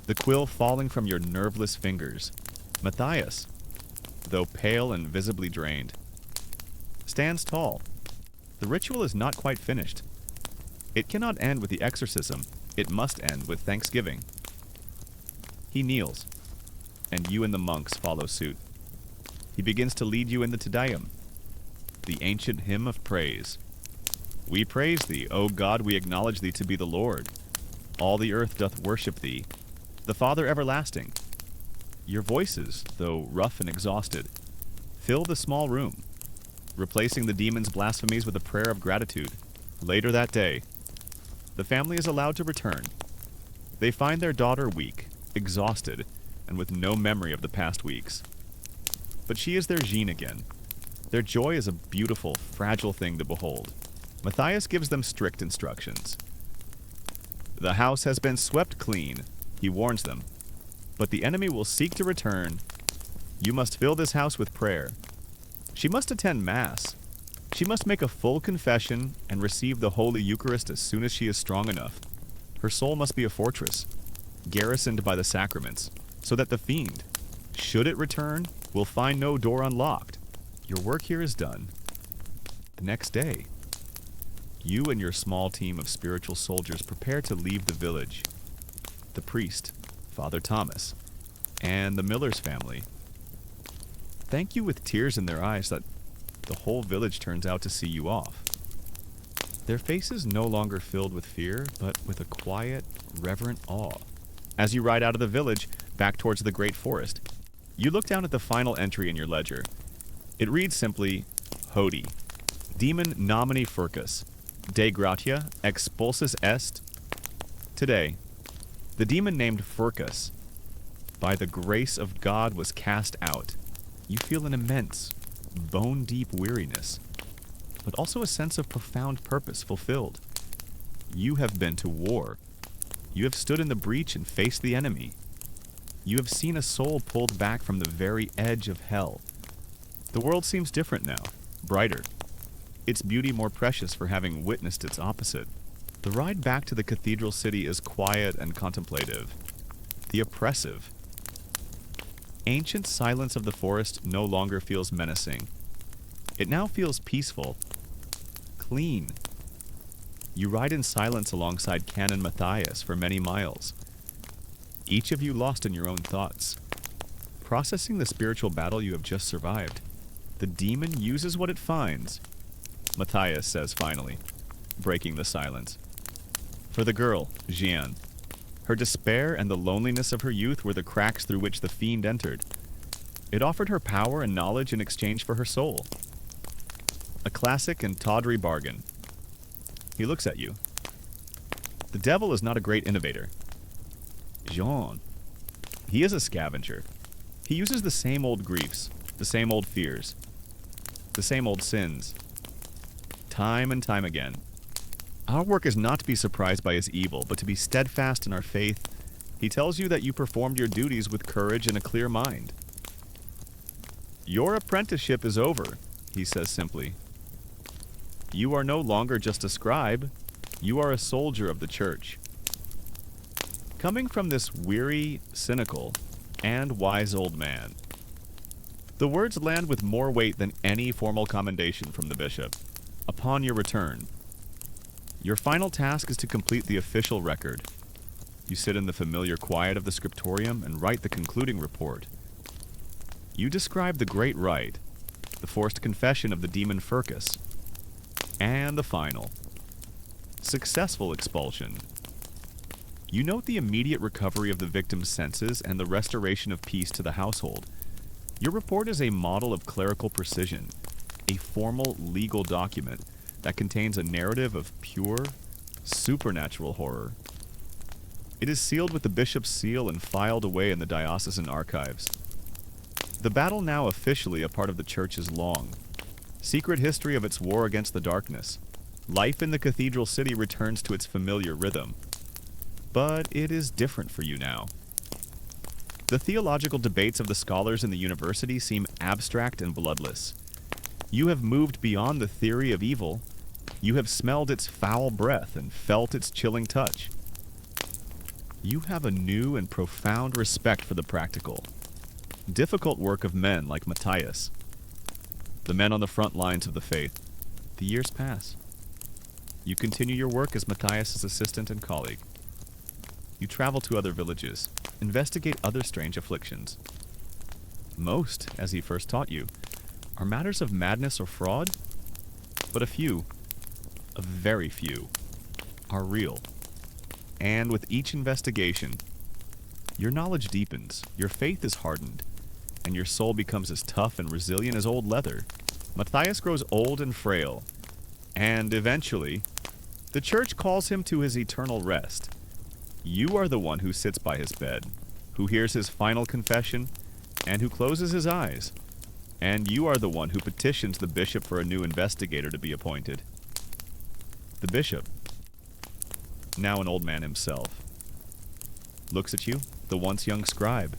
the quill falling from your nerveless fingers. Matthias, though pale and visibly drained, stands tall. The ritual is not quite finished. It cannot end with the exorcism. It must end with thanksgiving. He kneels, and you and the monks follow suit. He begins to lead you in the Te Deum, the ancient hymn of praise. We praise thee, O God, we acknowledge thee to be the Lord. All the earth doth worship thee, the Father everlasting. Your voices, though rough and exhausted, fill the small room, replacing the demon's blasphemies with a prayer of gratitude. Later that day, the family is allowed to return. They find their daughter weak, exhausted, and with no memory of the past weeks. But she is their Jean again, Their joy is a beautiful, fragile thing to behold. Matthias gives them strict instructions. The house has been swept clean, he warns them, but the enemy will seek to return. You must fill this house with prayer. She must attend Mass. She must make a full confession and receive the Holy Eucharist as soon as she is strong enough. Her soul must be a fortress, garrisoned by the sacraments, so that the fiend, should it return, will find no door unlocked. Your work here is done. The next day, you and your small team of spiritual soldiers prepare to leave the village. The priest, Father Thomas, and the miller's family thank you with tears in their eyes that the whole village turns out to see you off. Their faces no longer filled with fear, but with a quiet, reverent awe. As you ride out of the village, back towards the great forest, you look down at the final entry in your ledger. It reads simply, Hodi, Demon nomine furcus, de gratia expulsus est. Today, the demon named Furcus, by the grace of God, was cast out. You feel an immense, bone-deep weariness, but also a sense of profound purpose fulfilled. You have been to war. You have stood in the breach and faced the enemy. You have seen a soul pulled back from the very edge of hell. The world seems different now, brighter. Its beauty more precious for having witnessed its opposite. The ride back to the cathedral city is quiet and contemplative. The oppressive, ancient silence of the forest no longer feels menacing. It now feels peaceful, clean. You ride in silence alongside Canon Matthias for many miles, each of you lost in your own thoughts, processing the spiritual battle you have just survived. The demon uses what it finds, Matthias says finally, breaking the silence. For the girl, Jeanne, her despair and the loneliness of her youth were the cracks through which the fiend entered. It offered her power and knowledge in exchange for her soul. A classic and tawdry bargain. He looks at you. The devil is not a great innovator. Jean, he is a scavenger. He uses the same old griefs, the same old fears, the same old sins, time and time again. Our work is not to be surprised by his evil, but to be steadfast in our faith. He tells you that you performed your duties with courage and a clear mind. Your apprenticeship is over, he says simply. You are no longer just a scribe. You are a soldier of the church. Coming from this weary, cynical, and wise old man, the words land with more weight than any formal commendation from the bishop. Upon your return, your final task is to complete the official record. You sit in the familiar quiet of the scriptorium and write the concluding report. You describe the great rite, the forced confession of the demon Furcus, and the final, successful expulsion. You note the immediate recovery of the victim's senses and the restoration of peace to the household. Your report is a model of clerical precision, a formal legal document that contains a narrative of pure, supernatural horror. It is sealed with the bishop's seal and filed away in the diocesan archives. The battle, now officially a part of the church, is long. Secret history of its war against the darkness. Life in the cathedral city returns to its familiar rhythm. But it is different for you now. The theological debates of the scholars in the university seem abstract and bloodless. You have moved beyond the theory of evil. You have smelled its foul breath and felt its chilling touch. You have a new and profound respect for the practical, difficult work of men like Matthias, the men on the front lines of the faith. The years pass. You continue your work as Matthias's assistant and colleague. You travel to other villages, investigate other strange afflictions. Most, as he first taught you, are matters of madness or fraud, but a very few, are real. And with each investigation, your knowledge deepens, your faith is hardened, and your soul becomes as tough and resilient as old leather. Matthias grows old and frail, and eventually, the church calls him to his eternal rest. You are the one who sits by his bed, who hears his final confession, and who closes his eyes. and you are the one who petitions the bishop for a new investigator to be appointed. The bishop, now an old man himself, looks at you, the once young scribe,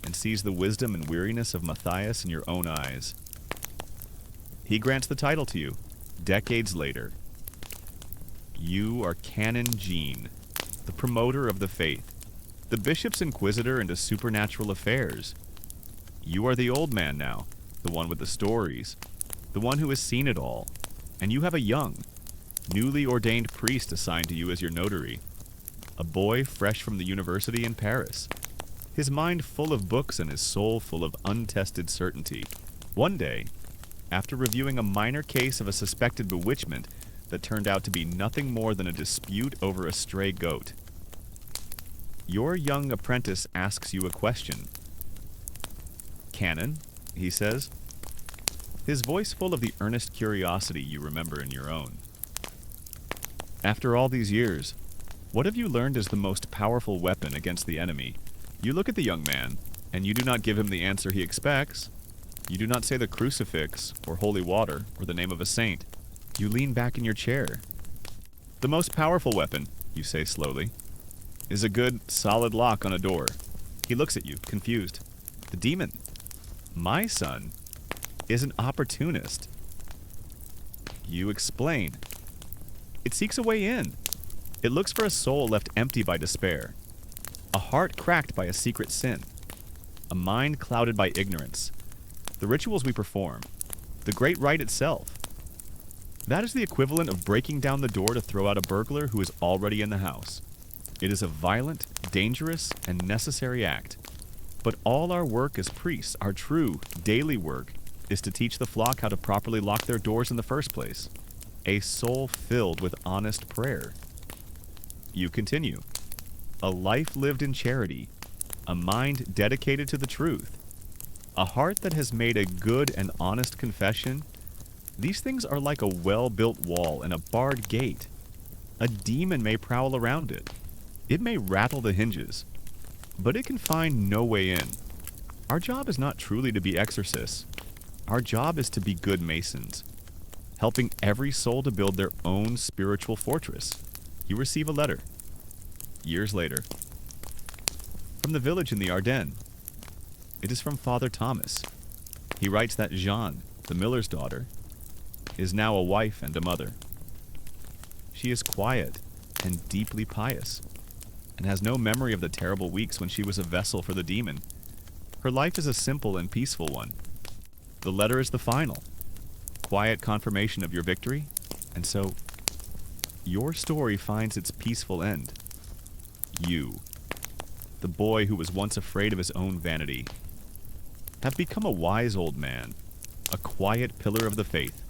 and sees the wisdom and weariness of Matthias in your own eyes. He grants the title to you, decades later. You are Canon Jean, the promoter of the faith, the bishop's inquisitor into supernatural affairs. You are the old man now, the one with the stories, the one who has seen it all, and you have a young, newly ordained priest assigned to you as your notary, a boy fresh from the university in Paris, his mind full of books and his soul full of untested certainty. One day, after reviewing a minor case of a suspected bewitchment that turned out to be nothing more than a dispute over a stray goat, your young apprentice asks you a question. "Canon," he says, his voice full of the earnest curiosity you remember in your own. "After all these years, what have you learned is the most powerful weapon against the enemy?" You look at the young man, and you do not give him the answer he expects. You do not say the crucifix, or holy water, or the name of a saint. You lean back in your chair. "The most powerful weapon," you say slowly, "is a good, solid lock on a door." He looks at you, confused. "The demon, my son, is an opportunist." You explain. "It seeks a way in. It looks for a soul left empty by despair, a heart cracked by a secret sin, a mind clouded by ignorance. The rituals we perform, the great rite itself, that is the equivalent of breaking down the door to throw out a burglar who is already in the house. It is a violent, dangerous, and necessary act. But all our work as priests, our true, daily work, is to teach the flock how to properly lock their doors in the first place. A soul filled with honest prayer." You continue. "A life lived in charity, a mind dedicated to the truth, a heart that has made a good and honest confession. These things are like a well-built wall and a barred gate. A demon may prowl around it. It may rattle the hinges, but it can find no way in. Our job is not truly to be exorcists. Our job is to be good masons, helping every soul to build their own spiritual fortress." You receive a letter. Years later, from the village in the Ardennes. It is from Father Thomas. He writes that Jeanne, the miller's daughter, is now a wife and a mother. She is quiet and deeply pious, and has no memory of the terrible weeks when she was a vessel for the demon. Her life is a simple and peaceful one. The letter is the final, quiet confirmation of your victory, and so your story finds its peaceful end. You, the boy who was once afraid of his own vanity, have become a wise old man, a quiet pillar of the faith.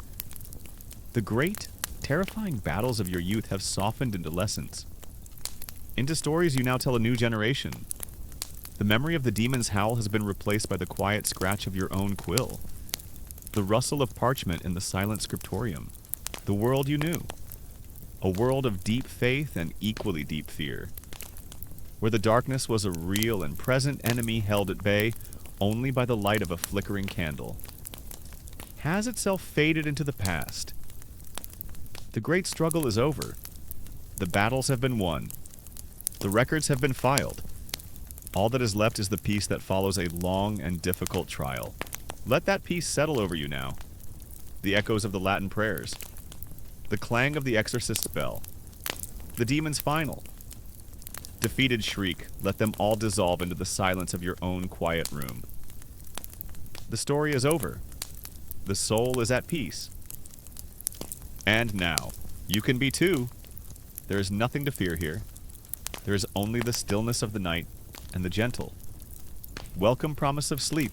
The great, terrifying battles of your youth have softened into lessons, into stories you now tell a new generation. The memory of the demon's howl has been replaced by the quiet scratch of your own quill, the rustle of parchment in the silent scriptorium, the world you knew, a world of deep faith and equally deep fear, where the darkness was a real and present enemy held at bay only by the light of a flickering candle, has itself faded into the past. The great struggle is over. The battles have been won. The records have been filed. All that is left is the peace that follows a long and difficult trial. Let that peace settle over you now. The echoes of the Latin prayers, the clang of the exorcist's bell, the demon's final. Defeated shriek, let them all dissolve into the silence of your own quiet room. The story is over. The soul is at peace. And now, you can be too. There is nothing to fear here. There is only the stillness of the night and the gentle, welcome promise of sleep